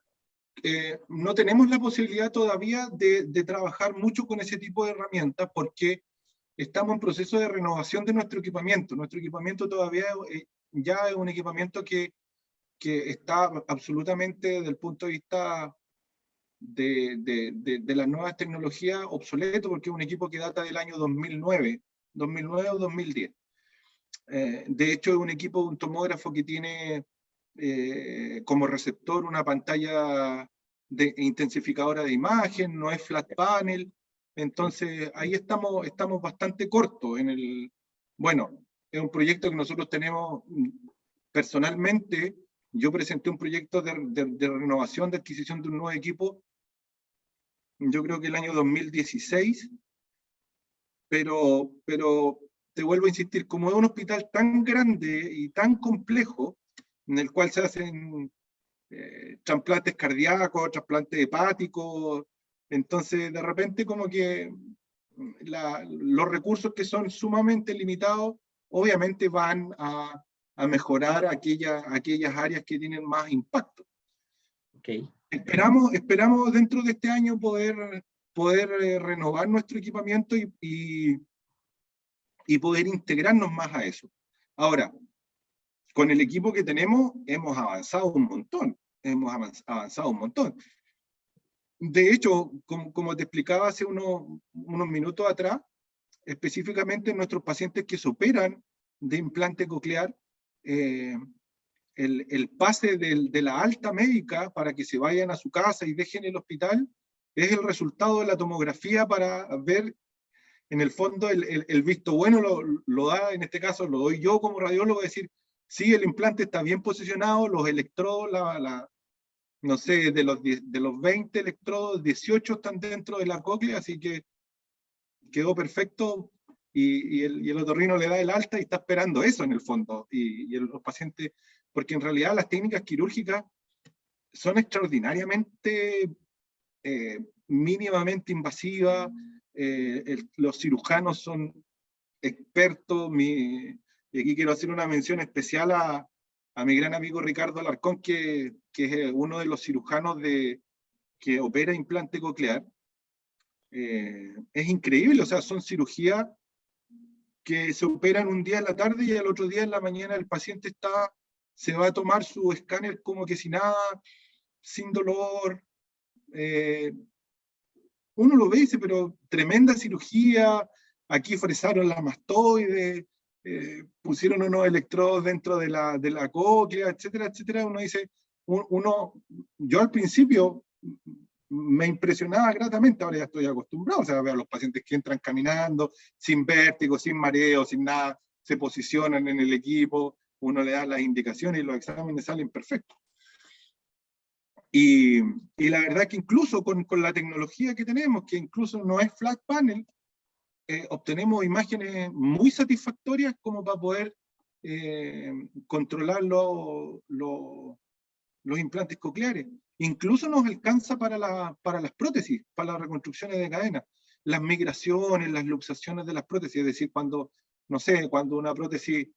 no tenemos la posibilidad todavía de trabajar mucho con ese tipo de herramientas porque estamos en proceso de renovación de nuestro equipamiento. Nuestro equipamiento todavía ya es un equipamiento que está absolutamente desde el punto de vista de las nuevas tecnologías obsoleto, porque es un equipo que data del año 2009 o 2010. De hecho, es un equipo, un tomógrafo que tiene como receptor una pantalla intensificadora de imagen, no es flat panel. Entonces, ahí estamos bastante cortos en el... Bueno, es un proyecto que nosotros tenemos personalmente. Yo presenté un proyecto de renovación, de adquisición de un nuevo equipo, yo creo que el año 2016, pero te vuelvo a insistir, como es un hospital tan grande y tan complejo, en el cual se hacen trasplantes cardíacos, trasplantes hepáticos, entonces de repente como que los recursos que son sumamente limitados, obviamente van a mejorar aquellas áreas que tienen más impacto. Okay. Esperamos dentro de este año poder renovar nuestro equipamiento y poder integrarnos más a eso. Ahora, con el equipo que tenemos hemos avanzado un montón, De hecho, como te explicaba hace unos minutos atrás, específicamente nuestros pacientes que se operan de implante coclear, el pase de la alta médica para que se vayan a su casa y dejen el hospital es el resultado de la tomografía para ver, en el fondo, el visto bueno lo da, en este caso lo doy yo como radiólogo, decir, sí, el implante está bien posicionado, los electrodos, no sé, de los 20 electrodos, 18 están dentro de la cóclea, así que quedó perfecto, y el otorrino le da el alta y está esperando eso en el fondo, y los pacientes, porque en realidad las técnicas quirúrgicas son extraordinariamente mínimamente invasivas, los cirujanos son expertos, y aquí quiero hacer una mención especial a mi gran amigo Ricardo Alarcón, que es uno de los cirujanos que opera implante coclear. Es increíble, o sea, son cirugías que se operan un día en la tarde y el otro día en la mañana el paciente está se va a tomar su escáner como que si nada, sin dolor. Uno lo ve y dice, pero tremenda cirugía, aquí fresaron la mastoide, pusieron unos electrodos dentro de la cóclea, etcétera, etcétera. Uno dice, yo al principio me impresionaba gratamente, ahora ya estoy acostumbrado, o sea, veo a los pacientes que entran caminando, sin vértigo, sin mareo, sin nada, se posicionan en el equipo, uno le da las indicaciones y los exámenes salen perfectos. Y la verdad que incluso con la tecnología que tenemos, que incluso no es flat panel, obtenemos imágenes muy satisfactorias como para poder controlar los implantes cocleares. Incluso nos alcanza para las prótesis, para las reconstrucciones de cadena, las migraciones, las luxaciones de las prótesis, es decir, cuando, no sé, cuando una prótesis,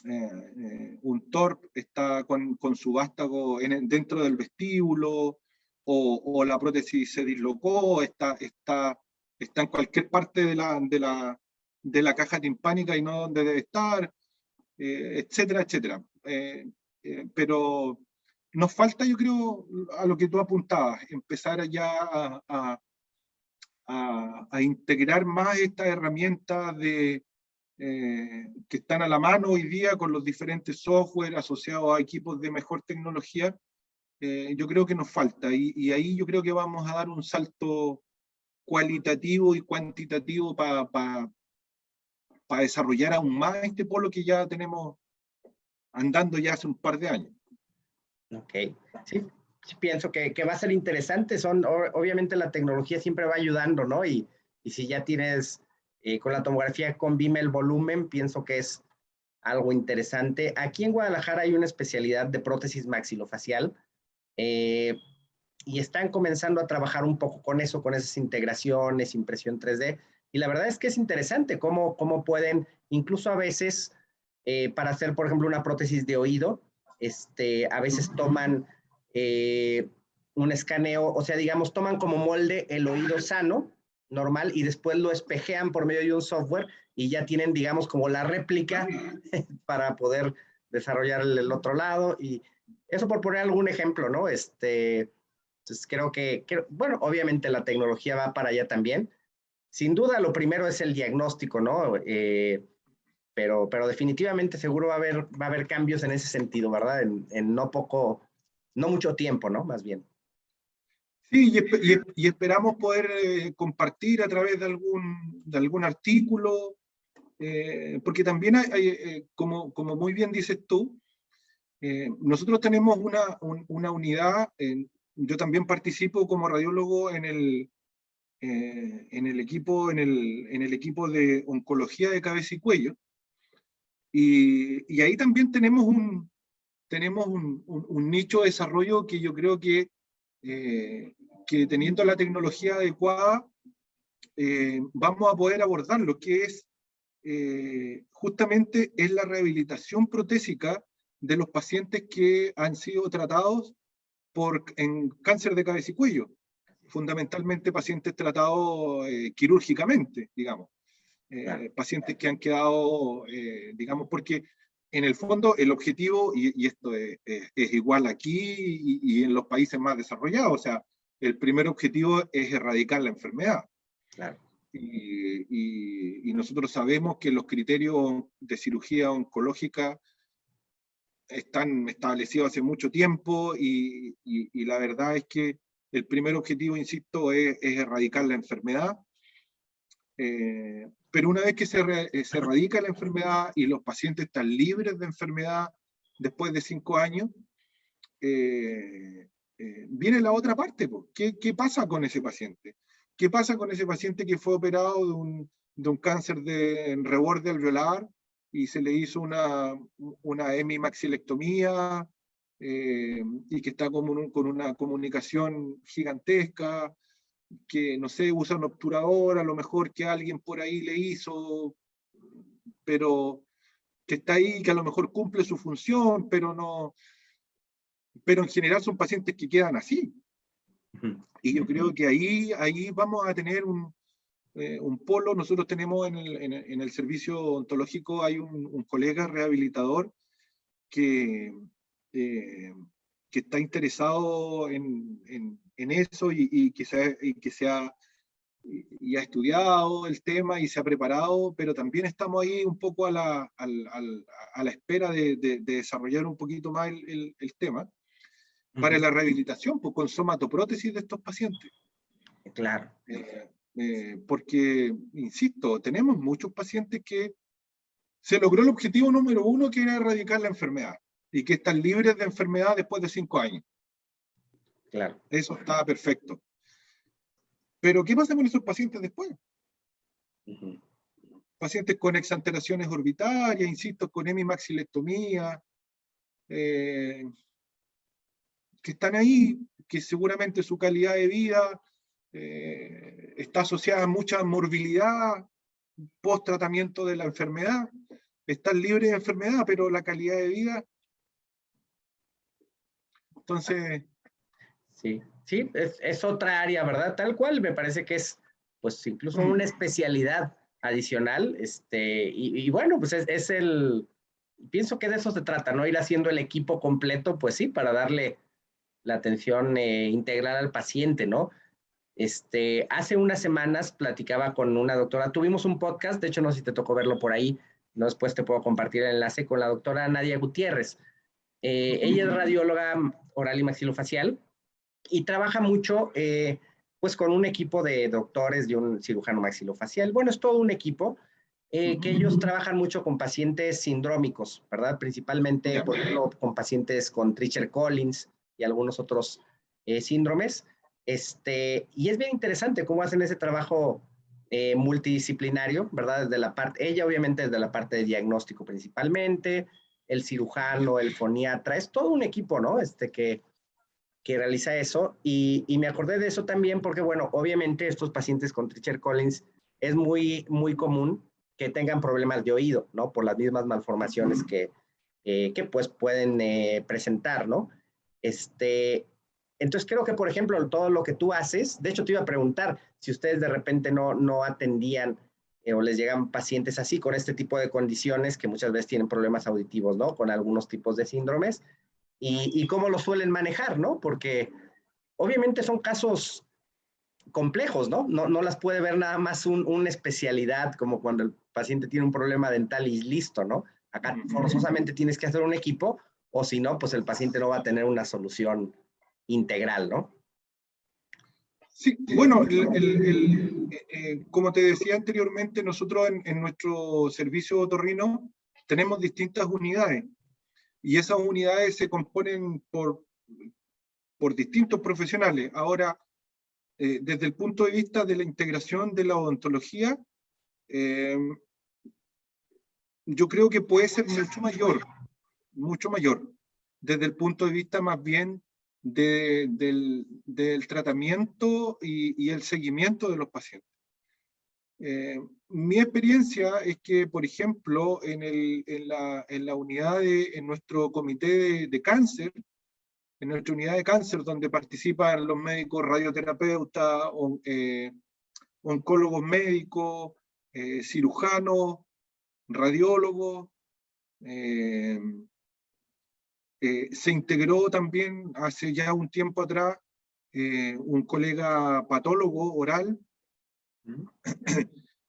un TORP está con su vástago dentro del vestíbulo, o la prótesis se dislocó, está en cualquier parte de la caja timpánica y no donde debe estar, etcétera, etcétera. Pero nos falta, yo creo, a lo que tú apuntabas, empezar ya a integrar más estas herramientas que están a la mano hoy día con los diferentes software asociados a equipos de mejor tecnología. Yo creo que nos falta, y ahí yo creo que vamos a dar un salto cualitativo y cuantitativo para desarrollar aún más este polo que ya tenemos andando ya hace un par de años. Ok, sí, sí pienso que va a ser interesante. Obviamente la tecnología siempre va ayudando, ¿no? Y si ya tienes con la tomografía con BIM el volumen, pienso que es algo interesante. Aquí en Guadalajara hay una especialidad de prótesis maxilofacial y están comenzando a trabajar un poco con eso, con esas integraciones, impresión 3D. Y la verdad es que es interesante cómo pueden, incluso a veces, para hacer, por ejemplo, una prótesis de oído, a veces toman un escaneo, o sea, digamos, toman como molde el oído sano, normal, y después lo espejean por medio de un software y ya tienen, digamos, como la réplica para poder desarrollar el otro lado. Y eso por poner algún ejemplo, ¿no? Entonces creo bueno, obviamente la tecnología va para allá también. Sin duda, lo primero es el diagnóstico, ¿no? Pero definitivamente seguro va a haber cambios en ese sentido, ¿verdad? En no mucho tiempo, ¿no? Más bien. Sí, y esperamos poder compartir a través de algún artículo, porque también como muy bien dices tú, nosotros tenemos una unidad, yo también participo como radiólogo en el equipo de oncología de cabeza y cuello, y ahí también tenemos un nicho de desarrollo que yo creo que teniendo la tecnología adecuada, vamos a poder abordarlo, que es justamente es la rehabilitación protésica de los pacientes que han sido tratados en cáncer de cabeza y cuello, fundamentalmente pacientes tratados quirúrgicamente, digamos. Pacientes que han quedado, digamos, porque en el fondo el objetivo, y esto es igual aquí y en los países más desarrollados, o sea, el primer objetivo es erradicar la enfermedad. Claro. Y nosotros sabemos que los criterios de cirugía oncológica están establecidos hace mucho tiempo y la verdad es que el primer objetivo, insisto, es erradicar la enfermedad. Pero una vez que se erradica la enfermedad y los pacientes están libres de enfermedad después de 5 años, viene la otra parte. ¿Qué pasa con ese paciente? ¿Qué pasa con ese paciente que fue operado de un cáncer de reborde alveolar y se le hizo una hemimaxilectomía y que está con una comunicación gigantesca, que, no sé, usa un obturador, a lo mejor que alguien por ahí le hizo, pero que está ahí, que a lo mejor cumple su función, pero en general son pacientes que quedan así. Y yo creo que ahí vamos a tener un polo. Nosotros tenemos en el servicio ontológico, hay un colega rehabilitador que que está interesado en eso y y ha estudiado el tema y se ha preparado, pero también estamos ahí un poco a la espera de desarrollar un poquito más el tema para la rehabilitación, pues, con somatoprótesis de estos pacientes. Claro. Porque, insisto, tenemos muchos pacientes que se logró el objetivo número 1, que era erradicar la enfermedad, y que están libres de enfermedad después de 5 años. Claro. Eso está perfecto. Pero, ¿qué pasa con esos pacientes después? Pacientes con exanteraciones orbitarias, insisto, con hemimaxilectomía, que están ahí, que seguramente su calidad de vida está asociada a mucha morbilidad post tratamiento de la enfermedad, están libres de enfermedad, pero la calidad de vida. Entonces. Sí, es otra área, ¿verdad? Tal cual, me parece que es, pues, incluso una especialidad adicional, y bueno, pues pienso que de eso se trata, ¿no? Ir haciendo el equipo completo, pues sí, para darle la atención integral al paciente, ¿no? Hace unas semanas platicaba con una doctora, tuvimos un podcast, de hecho no sé si te tocó verlo por ahí, no, después te puedo compartir el enlace con la doctora Nadia Gutiérrez. Ella es radióloga oral y maxilofacial y trabaja mucho pues con un equipo de doctores y un cirujano maxilofacial. Bueno, es todo un equipo que ellos trabajan mucho con pacientes sindrómicos, ¿verdad? Principalmente, por ejemplo, con pacientes con Treacher Collins y algunos otros síndromes. Y es bien interesante cómo hacen ese trabajo multidisciplinario, ¿verdad? Desde la parte, ella obviamente desde la parte de diagnóstico principalmente, el cirujano, el foniatra, es todo un equipo, ¿no? Que realiza eso. Y me acordé de eso también porque, bueno, obviamente estos pacientes con Treacher Collins es muy, muy común que tengan problemas de oído, ¿no? Por las mismas malformaciones que pues pueden presentar, ¿no? Entonces creo que, por ejemplo, todo lo que tú haces, de hecho te iba a preguntar si ustedes de repente no atendían o les llegan pacientes así con este tipo de condiciones que muchas veces tienen problemas auditivos, ¿no? Con algunos tipos de síndromes y cómo lo suelen manejar, ¿no? Porque obviamente son casos complejos, ¿no? No las puede ver nada más una especialidad como cuando el paciente tiene un problema dental y listo, ¿no? Acá forzosamente tienes que hacer un equipo o si no, pues el paciente no va a tener una solución integral, ¿no? Sí, bueno, como te decía anteriormente, nosotros en nuestro servicio otorrino tenemos distintas unidades y esas unidades se componen por distintos profesionales. Ahora, desde el punto de vista de la integración de la odontología, yo creo que puede ser mucho mayor, desde el punto de vista más bien del tratamiento y el seguimiento de los pacientes. Mi experiencia es que, por ejemplo, en la unidad en nuestro comité de cáncer, en nuestra unidad de cáncer, donde participan los médicos radioterapeutas, oncólogos médicos, cirujanos, radiólogos, se integró también hace ya un tiempo atrás un colega patólogo oral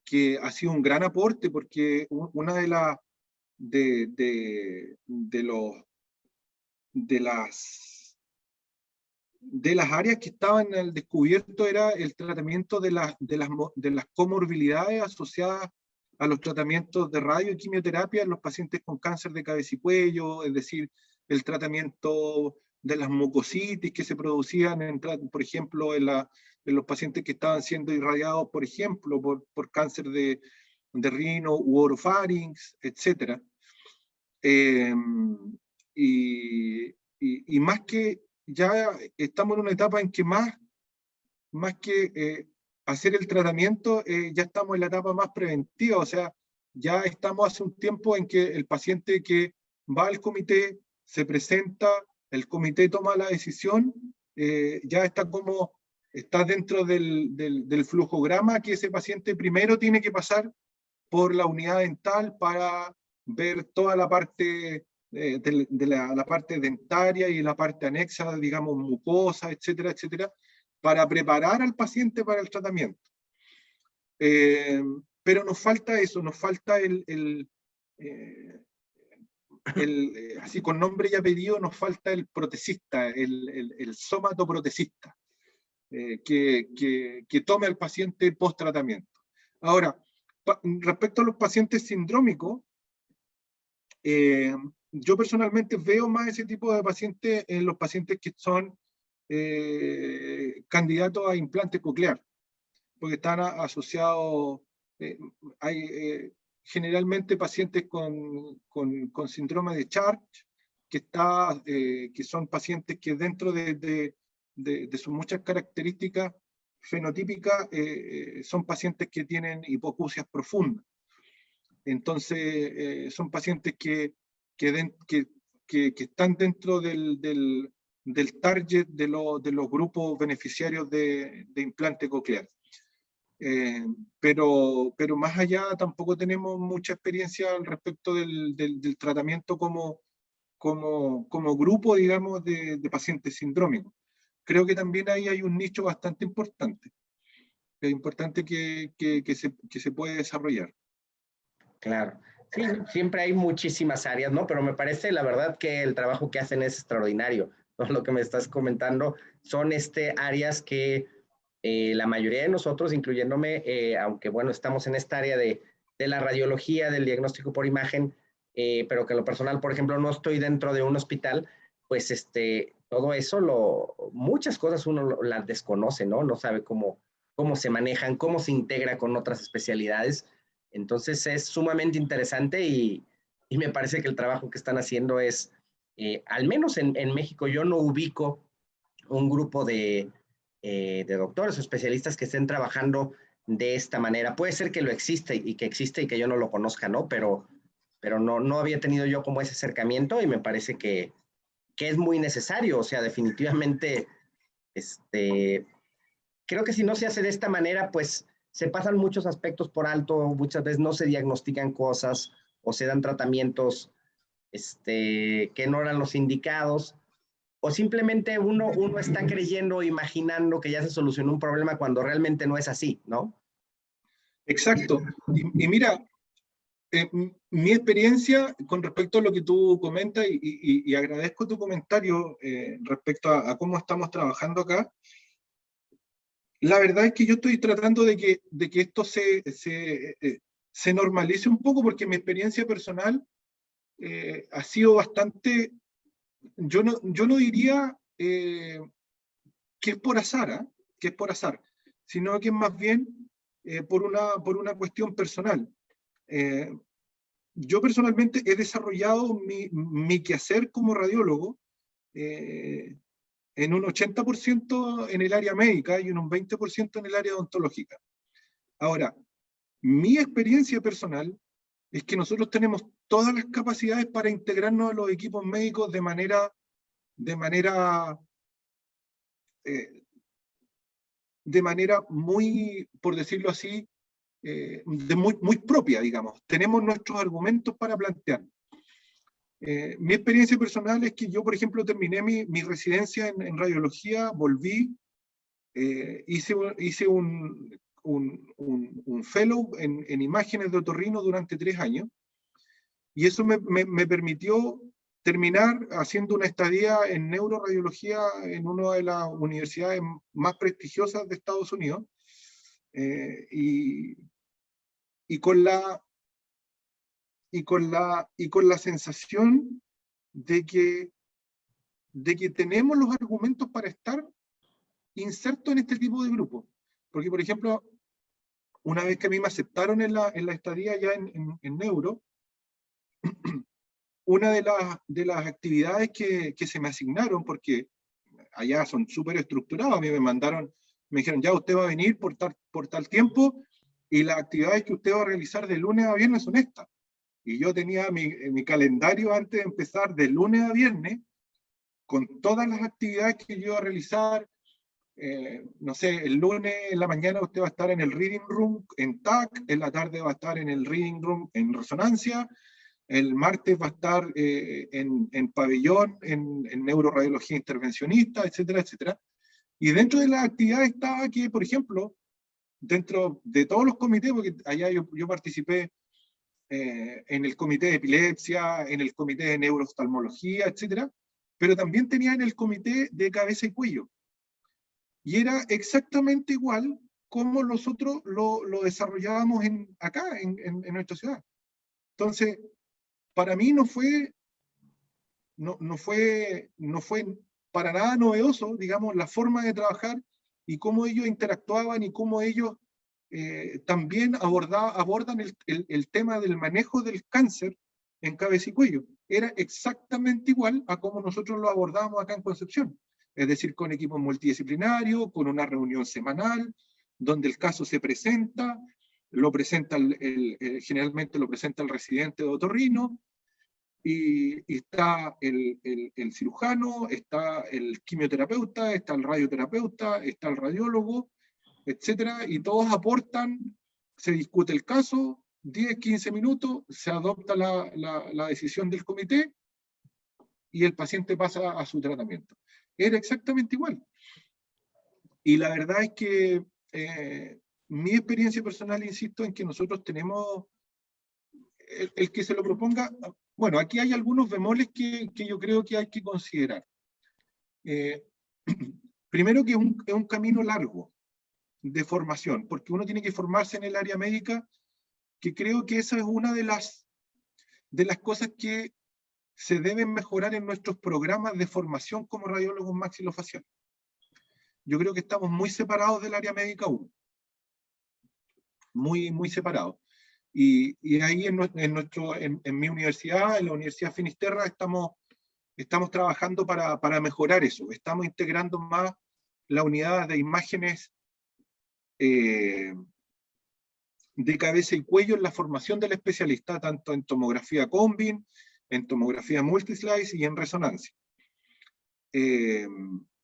que ha sido un gran aporte porque una de las áreas que estaban en el descubierto era el tratamiento de las comorbilidades asociadas a los tratamientos de radio y quimioterapia en los pacientes con cáncer de cabeza y cuello, es decir, el tratamiento de las mucositis que se producían, por ejemplo, en los pacientes que estaban siendo irradiados, por ejemplo, por cáncer de rino u orofarinx, etc. Y más que ya estamos en una etapa en que más que hacer el tratamiento, ya estamos en la etapa más preventiva, o sea, ya estamos hace un tiempo en que el paciente que va al comité, se presenta, el comité toma la decisión, ya está dentro del flujograma que ese paciente primero tiene que pasar por la unidad dental para ver toda la parte la parte dentaria y la parte anexa, digamos, mucosa, etcétera, etcétera, para preparar al paciente para el tratamiento. Pero nos falta eso, nos falta así con nombre y apellido, nos falta el protesista, el somatoprotesista, que tome al paciente post-tratamiento. Ahora, respecto a los pacientes sindrómicos, yo personalmente veo más ese tipo de pacientes en los pacientes que son candidatos a implante coclear, porque están asociados, hay generalmente pacientes con síndrome de Charge, que son pacientes que dentro de sus muchas características fenotípicas son pacientes que tienen hipoacusias profundas. Entonces, son pacientes que están dentro del target de los grupos beneficiarios de implante coclear. Pero más allá tampoco tenemos mucha experiencia al respecto del tratamiento como grupo, digamos, de pacientes sindrómicos. Creo que también ahí hay un nicho bastante importante, que se puede desarrollar. Claro. Sí, siempre hay muchísimas áreas, ¿no? Pero me parece, la verdad, que el trabajo que hacen es extraordinario. Todo lo que me estás comentando son áreas que la mayoría de nosotros, incluyéndome, aunque bueno, estamos en esta área de la radiología, del diagnóstico por imagen, pero que en lo personal, por ejemplo, no estoy dentro de un hospital, pues todo eso, muchas cosas uno las desconoce, ¿no? No sabe cómo se manejan, cómo se integra con otras especialidades. Entonces es sumamente interesante y me parece que el trabajo que están haciendo es, al menos en México, yo no ubico un grupo de doctores o especialistas que estén trabajando de esta manera. Puede ser que lo existe y que yo no lo conozca, ¿no? Pero no había tenido yo como ese acercamiento y me parece que es muy necesario. O sea, definitivamente, creo que si no se hace de esta manera, pues se pasan muchos aspectos por alto, muchas veces no se diagnostican cosas o se dan tratamientos que no eran los indicados, o simplemente uno está creyendo, imaginando que ya se solucionó un problema cuando realmente no es así, ¿no? Exacto. Y mira, mi experiencia con respecto a lo que tú comentas, y agradezco tu comentario respecto a cómo estamos trabajando acá, la verdad es que yo estoy tratando de que esto se normalice un poco, porque mi experiencia personal ha sido bastante, yo no diría que es por azar, que es por azar, sino que es más bien por una cuestión personal. Yo personalmente he desarrollado mi quehacer como radiólogo en un 80% en el área médica y en un 20% en el área odontológica. Ahora, mi experiencia personal es que nosotros tenemos todas las capacidades para integrarnos a los equipos médicos de manera muy, por decirlo así, muy propia, digamos. Tenemos nuestros argumentos para plantear. Mi experiencia personal es que yo, por ejemplo, terminé mi residencia en radiología, volví, hice un fellow en imágenes de otorrino durante 3 años, y eso me permitió terminar haciendo una estadía en neuroradiología en una de las universidades más prestigiosas de Estados Unidos, y con la sensación de que tenemos los argumentos para estar insertos en este tipo de grupos. Porque, por ejemplo, una vez que a mí me aceptaron en la estadía ya en neuro, una de las actividades que se me asignaron, porque allá son súper estructurados, a mí me dijeron, ya usted va a venir por tal tiempo, y las actividades que usted va a realizar de lunes a viernes son estas. Y yo tenía mi calendario antes de empezar de lunes a viernes, con todas las actividades que yo iba a realizar. No sé, el lunes en la mañana usted va a estar en el reading room en TAC, en la tarde va a estar en el reading room en resonancia, El martes va a estar en pabellón, en neuroradiología intervencionista, etcétera, etcétera. Y dentro de las actividades estaba que, por ejemplo, dentro de todos los comités, porque allá yo participé en el comité de epilepsia, en el comité de neurooftalmología, etcétera, pero también tenía en el comité de cabeza y cuello. Y era exactamente igual como nosotros lo desarrollábamos acá, en nuestra ciudad. Entonces, para mí no fue para nada novedoso, digamos, la forma de trabajar y cómo ellos interactuaban y cómo ellos también abordan el tema del manejo del cáncer en cabeza y cuello. Era exactamente igual a como nosotros lo abordábamos acá en Concepción. Es decir, con equipos multidisciplinarios, con una reunión semanal, donde el caso se presenta, generalmente lo presenta el residente de otorrino, y está el cirujano, está el quimioterapeuta, está el radioterapeuta, está el radiólogo, etcétera, y todos aportan, se discute el caso, 10, 15 minutos, se adopta la decisión del comité y el paciente pasa a su tratamiento. Era exactamente igual. Y la verdad es que mi experiencia personal, insisto, en que nosotros tenemos, el que se lo proponga, bueno, aquí hay algunos bemoles que yo creo que hay que considerar. Primero que es un camino largo de formación, porque uno tiene que formarse en el área médica, que creo que esa es una de las cosas que se deben mejorar en nuestros programas de formación como radiólogos maxilofaciales. Yo creo que estamos muy separados del área médica aún. Muy, muy separados. Y ahí en mi universidad, en la Universidad Finisterra, estamos trabajando para mejorar eso. Estamos integrando más la unidad de imágenes de cabeza y cuello en la formación del especialista, tanto en tomografía Combin, en tomografía multislice y en resonancia.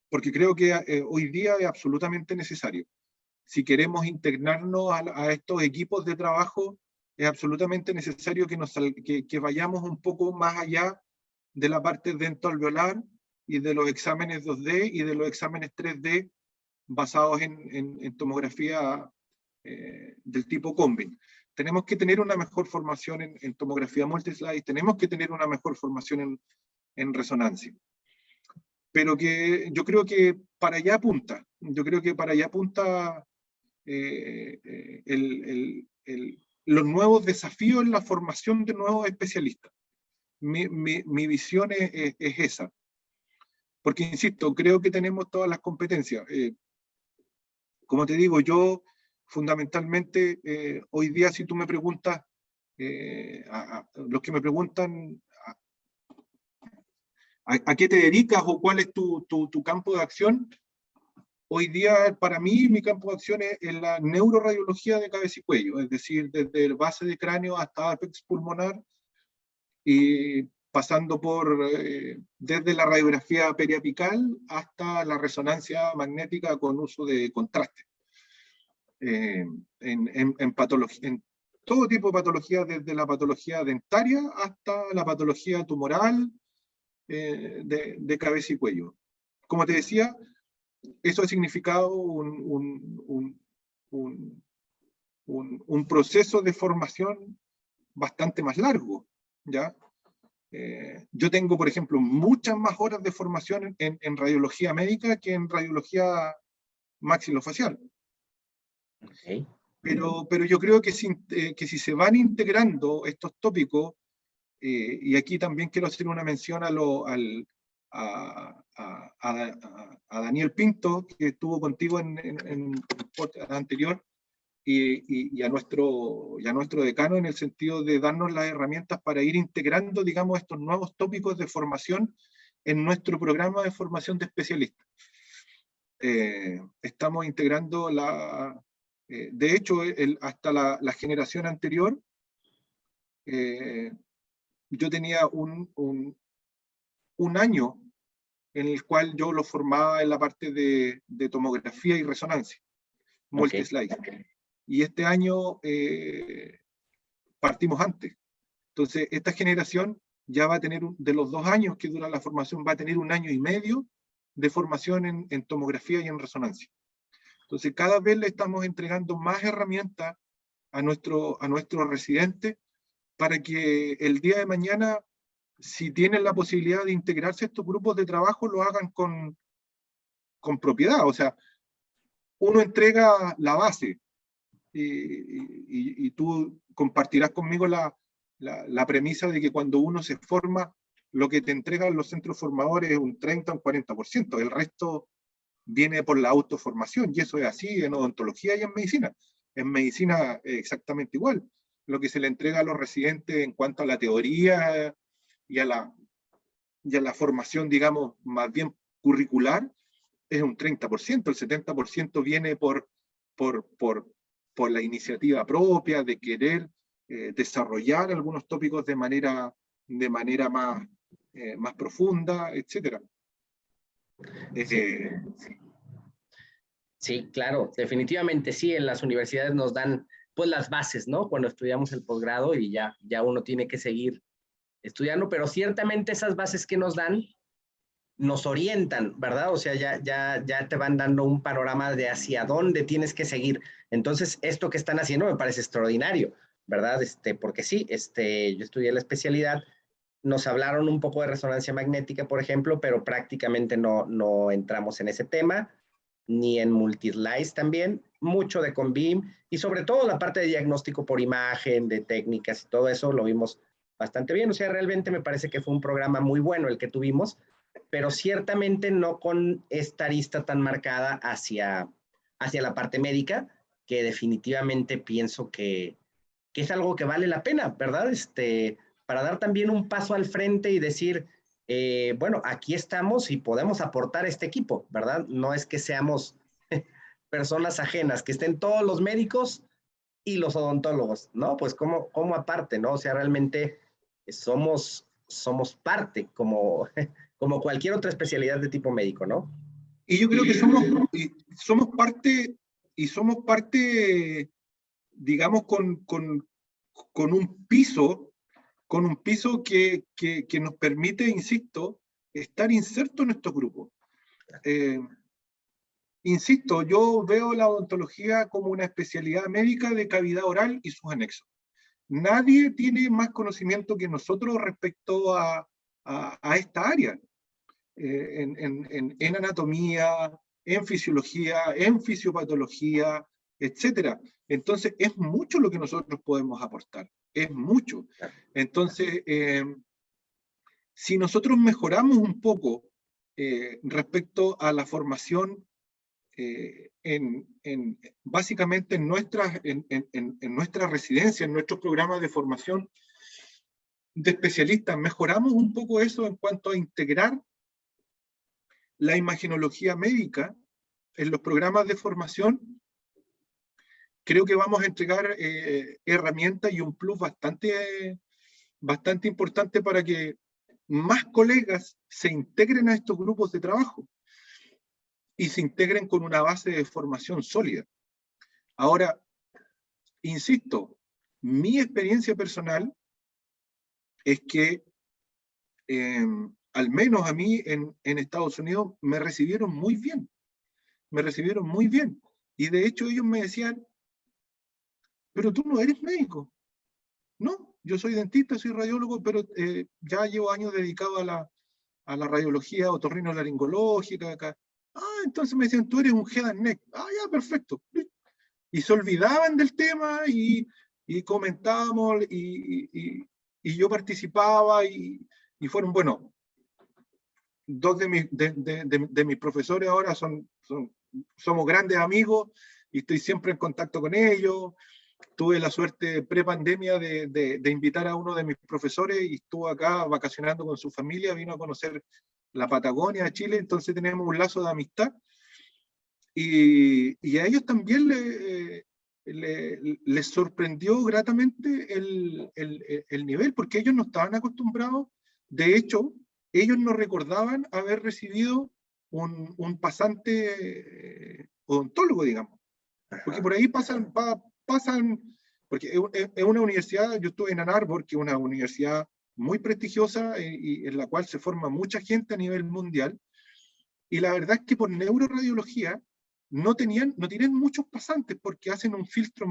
Porque creo que hoy día es absolutamente necesario. Si queremos integrarnos a estos equipos de trabajo, es absolutamente necesario que vayamos un poco más allá de la parte dentoalveolar y de los exámenes 2D y de los exámenes 3D basados en tomografía del tipo Combin. Tenemos que tener una mejor formación en tomografía multislice, tenemos que tener una mejor formación en resonancia. Pero que yo creo que para allá apunta. Yo creo que para allá apunta los nuevos desafíos en la formación de nuevos especialistas. Mi visión es esa. Porque, insisto, creo que tenemos todas las competencias. Como te digo, yo fundamentalmente, hoy día si tú me preguntas, los que me preguntan a qué te dedicas o cuál es tu campo de acción, hoy día para mí mi campo de acción es la neuroradiología de cabeza y cuello, es decir, desde el base de cráneo hasta apex pulmonar, y pasando desde la radiografía periapical hasta la resonancia magnética con uso de contraste. En todo tipo de patología, desde la patología dentaria hasta la patología tumoral de cabeza y cuello. Como te decía, eso ha significado un proceso de formación bastante más largo, ¿ya? Yo tengo, por ejemplo, muchas más horas de formación en radiología médica que en radiología maxilofacial. Okay. Pero yo creo que si se van integrando estos tópicos, y aquí también quiero hacer una mención a Daniel Pinto, que estuvo contigo en el podcast anterior, y a nuestro decano, en el sentido de darnos las herramientas para ir integrando, digamos, estos nuevos tópicos de formación en nuestro programa de formación de especialistas. Estamos integrando de hecho, hasta la generación anterior, yo tenía un año en el cual yo lo formaba en la parte de tomografía y resonancia, multislice. Okay. Y este año partimos antes. Entonces, esta generación ya va a tener, de los 2 años que dura la formación, va a tener 1 año y medio de formación en tomografía y en resonancia. Entonces, cada vez le estamos entregando más herramientas a nuestros residentes para que el día de mañana, si tienen la posibilidad de integrarse a estos grupos de trabajo, lo hagan con propiedad. O sea, uno entrega la base y tú compartirás conmigo la premisa de que cuando uno se forma, lo que te entregan los centros formadores es un 30 o un 40%. El resto viene por la autoformación, y eso es así en odontología y en medicina. En medicina exactamente igual. Lo que se le entrega a los residentes en cuanto a la teoría y a la formación, digamos, más bien curricular, es un 30%. El 70% viene por la iniciativa propia de querer desarrollar algunos tópicos de manera más profunda, etc. Sí, claro, definitivamente sí, en las universidades nos dan pues las bases, ¿no? Cuando estudiamos el posgrado y ya uno tiene que seguir estudiando, pero ciertamente esas bases que nos dan nos orientan, ¿verdad? O sea, ya te van dando un panorama de hacia dónde tienes que seguir. Entonces, esto que están haciendo me parece extraordinario, ¿verdad? Porque sí, yo estudié la especialidad, nos hablaron un poco de resonancia magnética, por ejemplo, pero prácticamente no entramos en ese tema, ni en multislice también, mucho de Conbeam, y sobre todo la parte de diagnóstico por imagen, de técnicas y todo eso lo vimos bastante bien. O sea, realmente me parece que fue un programa muy bueno el que tuvimos, pero ciertamente no con esta arista tan marcada hacia la parte médica, que definitivamente pienso que es algo que vale la pena, ¿verdad? Para dar también un paso al frente y decir, bueno, aquí estamos y podemos aportar este equipo, ¿verdad? No es que seamos personas ajenas, que estén todos los médicos y los odontólogos, ¿no? Pues como aparte, ¿no? O sea, realmente somos parte, como cualquier otra especialidad de tipo médico, ¿no? Y yo creo que somos parte, digamos, con un piso, que nos permite, insisto, estar inserto en estos grupos. Insisto, yo veo la odontología como una especialidad médica de cavidad oral y sus anexos. Nadie tiene más conocimiento que nosotros respecto a esta área. En anatomía, en fisiología, en fisiopatología, etcétera. Entonces, es mucho lo que nosotros podemos aportar, es mucho. Entonces, si nosotros mejoramos un poco respecto a la formación básicamente en nuestra residencia, en nuestros programas de formación de especialistas, mejoramos un poco eso en cuanto a integrar la imagenología médica en los programas de formación, creo que vamos a entregar herramientas y un plus bastante importante para que más colegas se integren a estos grupos de trabajo y se integren con una base de formación sólida. Ahora, insisto, mi experiencia personal es que al menos a mí en Estados Unidos me recibieron muy bien. Y de hecho ellos me decían, pero tú no eres médico. No, yo soy dentista, soy radiólogo, pero ya llevo años dedicado a la radiología otorrinolaringológica acá. Ah, entonces me decían, tú eres un head and neck. Ah, ya, perfecto. Y se olvidaban del tema y comentábamos y yo participaba y fueron, bueno, dos de mis profesores ahora somos grandes amigos y estoy siempre en contacto con ellos. Tuve la suerte pre-pandemia de invitar a uno de mis profesores y estuvo acá vacacionando con su familia, vino a conocer la Patagonia, Chile, entonces tenemos un lazo de amistad. Y a ellos también les sorprendió gratamente el nivel, porque ellos no estaban acostumbrados. De hecho, ellos no recordaban haber recibido un pasante odontólogo, digamos. Porque por ahí pasan porque es una universidad, yo estuve en Ann Arbor, que es una universidad muy prestigiosa y en la cual se forma mucha gente a nivel mundial, y la verdad es que por neuroradiología no tienen muchos pasantes porque hacen un filtro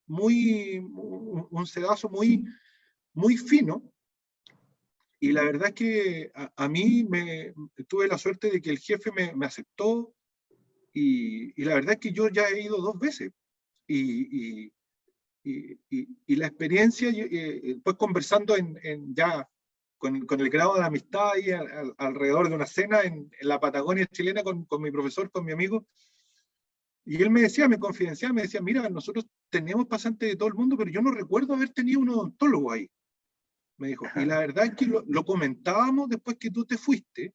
un sedazo muy fino, y la verdad es que a mí tuve la suerte de que el jefe me aceptó, y la verdad es que yo ya he ido 2 veces, y, y la experiencia, pues conversando ya con el grado de amistad y alrededor de una cena en la Patagonia chilena con mi profesor, con mi amigo, y él me decía, me confidenciaba, me decía, mira, nosotros tenemos pasantes de todo el mundo, pero yo no recuerdo haber tenido un odontólogo ahí, me dijo. Y la verdad es que lo comentábamos después que tú te fuiste,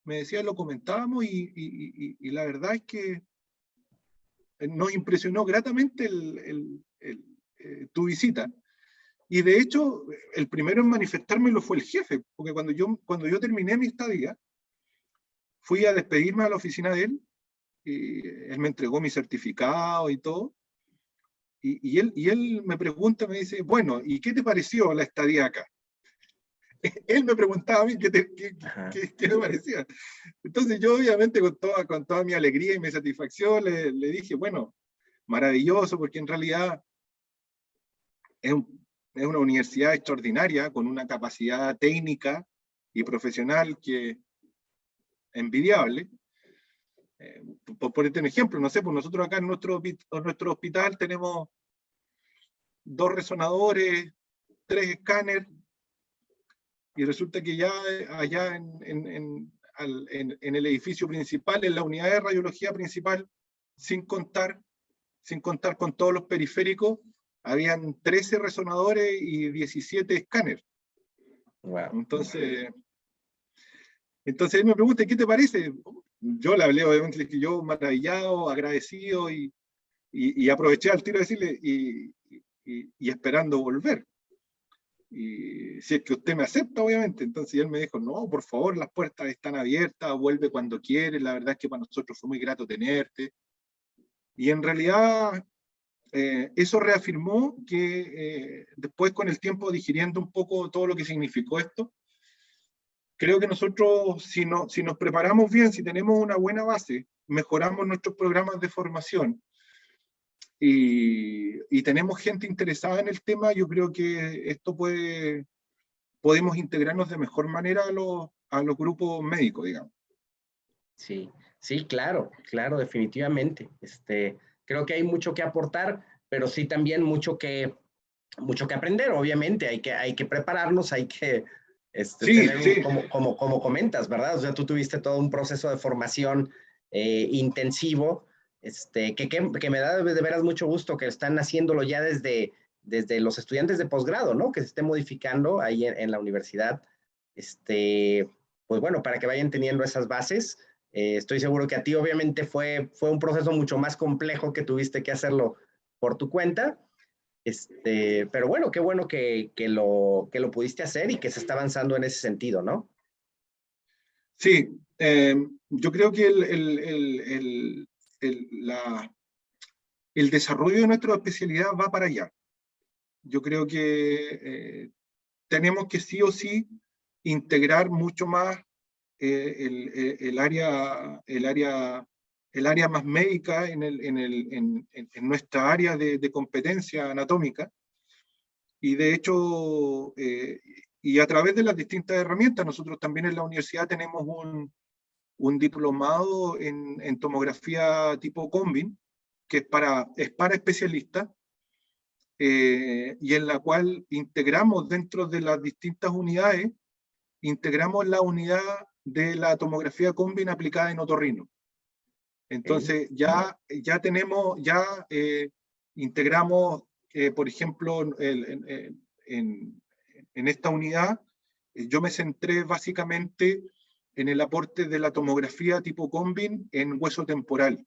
me decía, lo comentábamos, y la verdad es que nos impresionó gratamente tu visita. Y de hecho, el primero en manifestármelo fue el jefe, porque cuando yo terminé mi estadía, fui a despedirme a la oficina de él, y él me entregó mi certificado y todo, y él me pregunta, me dice, bueno, ¿y qué te pareció la estadía acá? Él me preguntaba a mí qué me parecía. Entonces yo obviamente con toda mi alegría y mi satisfacción le dije, bueno, maravilloso, porque en realidad es, es una universidad extraordinaria, con una capacidad técnica y profesional que envidiable. Por ponerte un ejemplo, no sé, pues nosotros acá en nuestro hospital tenemos 2 resonadores, 3 escáneres, y resulta que ya allá en el edificio principal, en la unidad de radiología principal, sin contar con todos los periféricos, habían 13 resonadores y 17 escáneres. Wow. Entonces él me pregunta, ¿qué te parece? Yo le hablé, obviamente, que yo maravillado, agradecido, y aproveché al tiro de decirle, y esperando volver. Y si es que usted me acepta, obviamente. Entonces él me dijo, no, por favor, las puertas están abiertas, vuelve cuando quieres, la verdad es que para nosotros fue muy grato tenerte. Y en realidad eso reafirmó que después, con el tiempo, digiriendo un poco todo lo que significó esto, creo que nosotros, si nos preparamos bien, si tenemos una buena base, mejoramos nuestros programas de formación, y tenemos gente interesada en el tema, yo creo que esto podemos integrarnos de mejor manera a los grupos médicos, digamos. Sí, sí, claro, claro, definitivamente. Creo que hay mucho que aportar, pero sí también mucho que aprender. Obviamente, hay que prepararnos, hay que Sí, tener, sí. como comentas, ¿verdad? O sea, tú tuviste todo un proceso de formación intensivo, que me da de veras mucho gusto que están haciéndolo ya desde los estudiantes de posgrado, ¿no? Que se esté modificando ahí en la universidad, pues bueno, para que vayan teniendo esas bases. Estoy seguro que a ti obviamente fue un proceso mucho más complejo, que tuviste que hacerlo por tu cuenta, pero qué bueno que lo pudiste hacer y que se está avanzando en ese sentido, ¿no? Sí, yo creo que el desarrollo de nuestra especialidad va para allá. Yo creo que tenemos que sí o sí integrar mucho más el área más médica en nuestra área de competencia anatómica, y de hecho, y a través de las distintas herramientas, nosotros también en la universidad tenemos un diplomado en tomografía tipo Combin, que es para especialistas, y en la cual integramos dentro de las distintas unidades, integramos la unidad de la tomografía Combin aplicada en otorrino. Entonces ya integramos, por ejemplo, en esta unidad, yo me centré básicamente en el aporte de la tomografía tipo Combin en hueso temporal,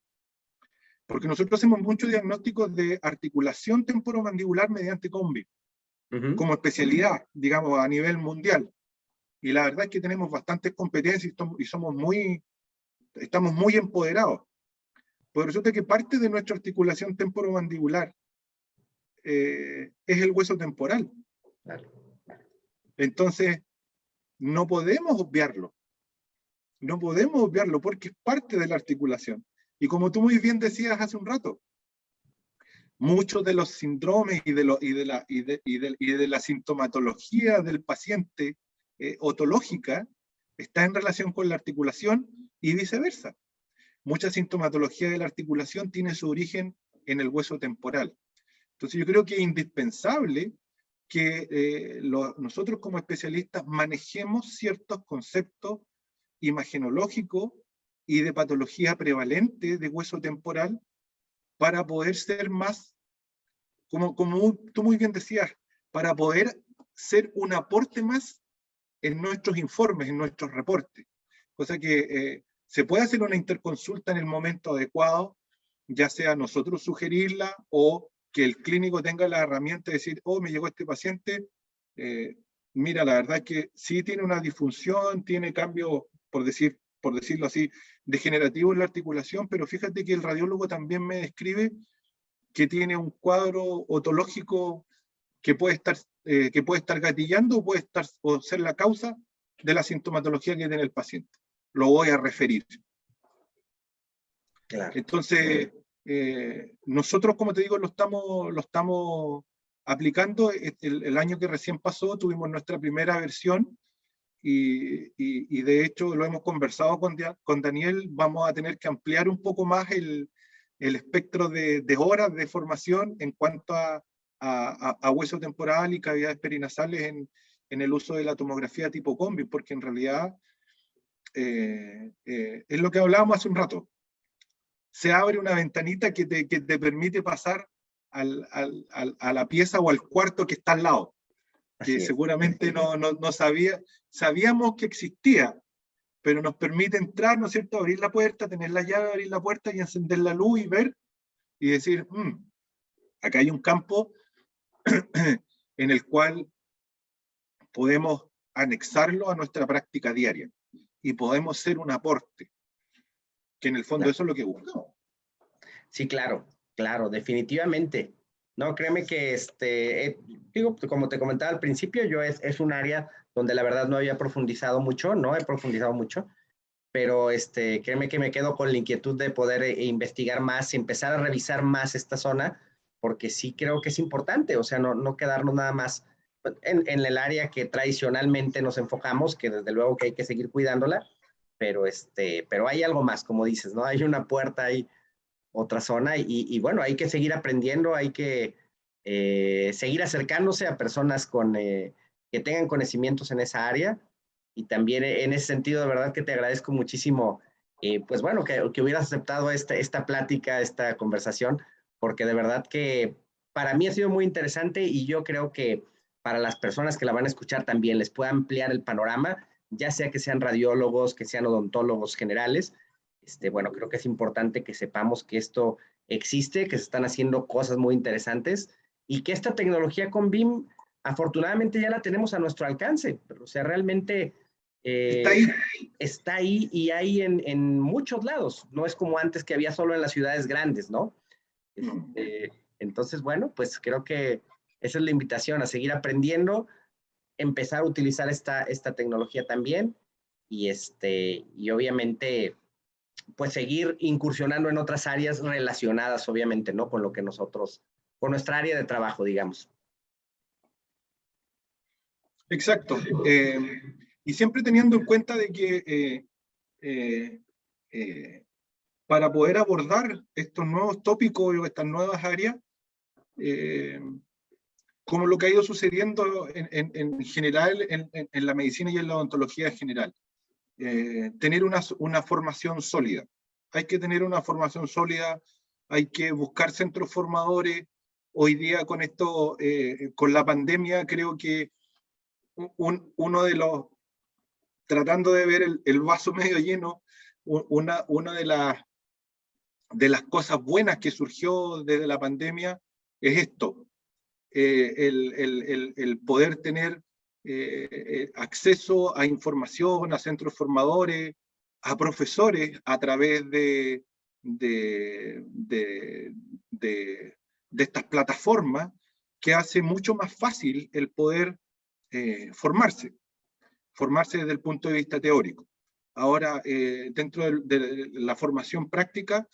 porque nosotros hacemos muchos diagnósticos de articulación temporomandibular mediante Combin, como especialidad, digamos, a nivel mundial. Y la verdad es que tenemos bastantes competencias y estamos muy empoderados. Pues resulta que parte de nuestra articulación temporomandibular es el hueso temporal. Claro. Entonces, no podemos obviarlo. No podemos obviarlo porque es parte de la articulación. Y como tú muy bien decías hace un rato, muchos de los síndromes y de la sintomatología del paciente otológica está en relación con la articulación y viceversa. Mucha sintomatología de la articulación tiene su origen en el hueso temporal. Entonces yo creo que es indispensable que nosotros como especialistas manejemos ciertos conceptos imagenológicos y de patología prevalente de hueso temporal para poder ser más, como tú muy bien decías, para poder ser un aporte más en nuestros informes, en nuestros reportes. Cosa que se puede hacer una interconsulta en el momento adecuado, ya sea nosotros sugerirla o que el clínico tenga la herramienta de decir, oh, me llegó este paciente, mira, la verdad es que sí tiene una disfunción, tiene cambio, por decirlo así, degenerativo en la articulación, pero fíjate que el radiólogo también me describe que tiene un cuadro otológico que puede estar gatillando o ser la causa de la sintomatología que tiene el paciente. Lo voy a referir. Claro. Entonces, nosotros, como te digo, lo estamos aplicando. El año que recién pasó tuvimos nuestra primera versión y de hecho lo hemos conversado con Daniel. Vamos a tener que ampliar un poco más el espectro de horas de formación en cuanto a hueso temporal y cavidades perinasales en el uso de la tomografía tipo combi, porque en realidad es lo que hablábamos hace un rato. Se abre una ventanita que te permite pasar a la pieza o al cuarto que está al lado, que seguramente no sabíamos que existía, pero nos permite entrar, ¿no es cierto?, abrir la puerta, tener la llave, abrir la puerta y encender la luz y ver y decir, acá hay un campo en el cual podemos anexarlo a nuestra práctica diaria y podemos ser un aporte, que en el fondo eso es lo que buscamos. Sí, claro, definitivamente. No, créeme que, digo, como te comentaba al principio, es un área donde la verdad no había profundizado mucho, no he profundizado mucho, pero créeme que me quedo con la inquietud de poder investigar más y empezar a revisar más esta zona, porque sí creo que es importante, o sea, no quedarnos nada más en el área que tradicionalmente nos enfocamos, que desde luego que hay que seguir cuidándola, pero hay algo más, como dices, ¿no? Hay una puerta, hay otra zona y bueno, hay que seguir aprendiendo, hay que seguir acercándose a personas que tengan conocimientos en esa área y también en ese sentido, de verdad que te agradezco muchísimo, pues bueno, que hubieras aceptado esta plática, esta conversación, porque de verdad que para mí ha sido muy interesante y yo creo que para las personas que la van a escuchar también les pueda ampliar el panorama, ya sea que sean radiólogos, que sean odontólogos generales. Bueno, creo que es importante que sepamos que esto existe, que se están haciendo cosas muy interesantes y que esta tecnología con BIM afortunadamente ya la tenemos a nuestro alcance. O sea, realmente está ahí y hay en muchos lados. No es como antes que había solo en las ciudades grandes, ¿no? Entonces, bueno, pues creo que esa es la invitación a seguir aprendiendo, empezar a utilizar esta tecnología también y obviamente pues seguir incursionando en otras áreas relacionadas, obviamente, ¿no? Con lo que nosotros, con nuestra área de trabajo, digamos. Exacto. Y siempre teniendo en cuenta de que para poder abordar estos nuevos tópicos o estas nuevas áreas, como lo que ha ido sucediendo en general en la medicina y en la odontología en general, tener una formación sólida. Hay que tener una formación sólida, hay que buscar centros formadores. Hoy día con esto, con la pandemia, creo que uno de los, tratando de ver el vaso medio lleno, una de las cosas buenas que surgió desde la pandemia es esto, el poder tener acceso a información, a centros formadores, a profesores a través de estas plataformas que hace mucho más fácil el poder formarse desde el punto de vista teórico. Ahora, dentro de la formación práctica,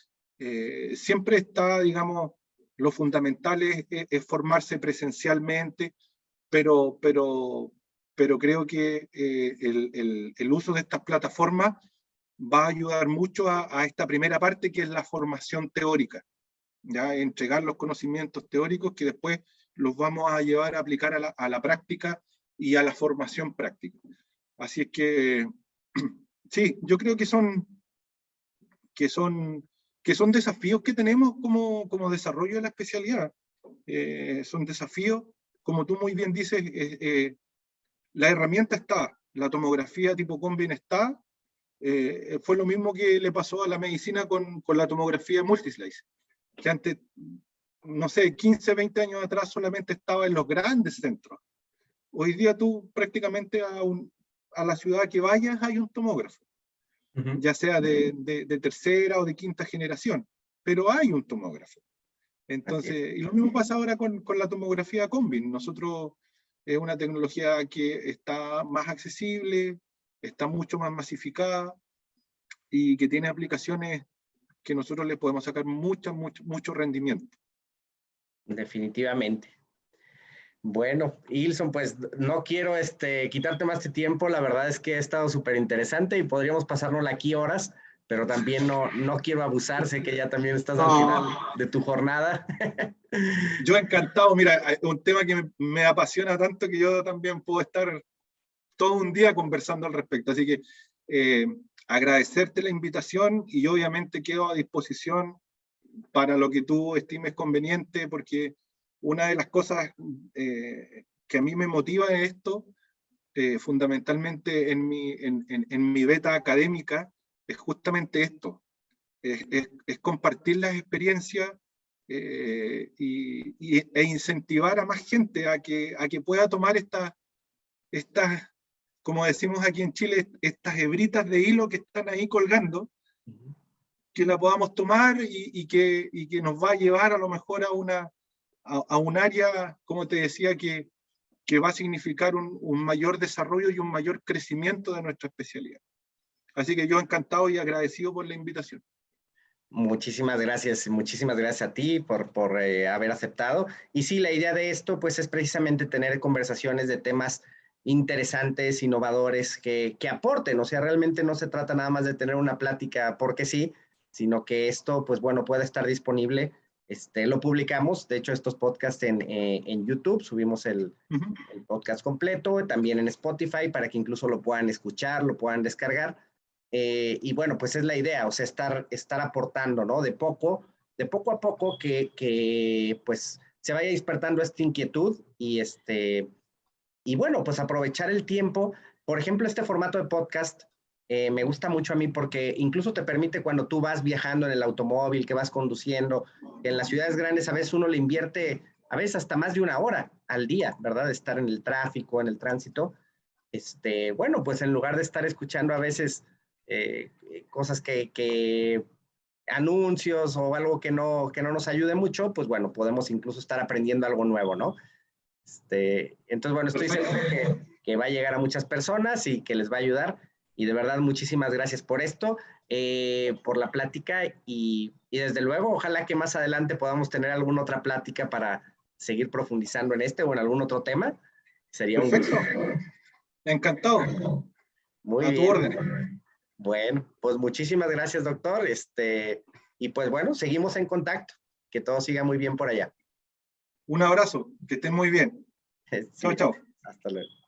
siempre está, digamos, lo fundamental es formarse presencialmente, pero creo que el uso de estas plataformas va a ayudar mucho a esta primera parte, que es la formación teórica, ya entregar los conocimientos teóricos que después los vamos a llevar a aplicar a la práctica y a la formación práctica. Así es que, sí, yo creo que son desafíos que tenemos como desarrollo de la especialidad. Son desafíos, como tú muy bien dices, la herramienta está, la tomografía tipo Combin está. Fue lo mismo que le pasó a la medicina con la tomografía multislice, que antes, no sé, 15, 20 años atrás solamente estaba en los grandes centros. Hoy día tú prácticamente a la ciudad que vayas hay un tomógrafo, ya sea de tercera o de quinta generación, pero hay un tomógrafo. Entonces, y lo mismo pasa ahora con la tomografía Combin. Nosotros es una tecnología que está más accesible, está mucho más masificada y que tiene aplicaciones que nosotros le podemos sacar mucho rendimiento. Definitivamente. Bueno, Ilson, pues no quiero quitarte más de tiempo. La verdad es que ha estado súper interesante y podríamos pasárnosla aquí horas, pero también no quiero abusar. Sé que ya también estás al final de tu jornada. Yo encantado. Mira, un tema que me apasiona tanto que yo también puedo estar todo un día conversando al respecto. Así que agradecerte la invitación y obviamente quedo a disposición para lo que tú estimes conveniente, porque una de las cosas que a mí me motiva en esto, fundamentalmente en mi beta académica, es justamente esto, es compartir las experiencias e incentivar a más gente a que pueda tomar estas, como decimos aquí en Chile, estas hebritas de hilo que están ahí colgando, que la podamos tomar y que nos va a llevar a lo mejor a un área, como te decía, que va a significar un mayor desarrollo y un mayor crecimiento de nuestra especialidad. Así que yo encantado y agradecido por la invitación. Muchísimas gracias a ti por haber aceptado. Y sí, la idea de esto pues es precisamente tener conversaciones de temas interesantes, innovadores, que aporten. O sea, realmente no se trata nada más de tener una plática porque sí, sino que esto, pues bueno, puede estar disponible. Lo publicamos, de hecho, estos podcasts en YouTube, subimos el podcast completo, también en Spotify, para que incluso lo puedan escuchar, lo puedan descargar. Y bueno, pues es la idea, o sea, estar aportando, ¿no? De poco a poco que pues se vaya despertando esta inquietud y bueno, pues aprovechar el tiempo. Por ejemplo, este formato de podcast me gusta mucho a mí porque incluso te permite cuando tú vas viajando en el automóvil, que vas conduciendo, que en las ciudades grandes a veces uno le invierte, a veces hasta más de una hora al día, ¿verdad? De estar en el tráfico, en el tránsito. Bueno, pues en lugar de estar escuchando a veces cosas que anuncios o algo que no nos ayude mucho, pues bueno, podemos incluso estar aprendiendo algo nuevo, ¿no? Entonces, bueno, estoy seguro que va a llegar a muchas personas y que les va a ayudar. Y de verdad, muchísimas gracias por esto, por la plática y desde luego, ojalá que más adelante podamos tener alguna otra plática para seguir profundizando en o en algún otro tema. Sería perfecto. Un gusto. Encantado. Muy a bien. Tu orden. Bueno, pues muchísimas gracias, doctor. Y pues bueno, seguimos en contacto. Que todo siga muy bien por allá. Un abrazo, que estén muy bien. Sí. Chao, chao. Hasta luego.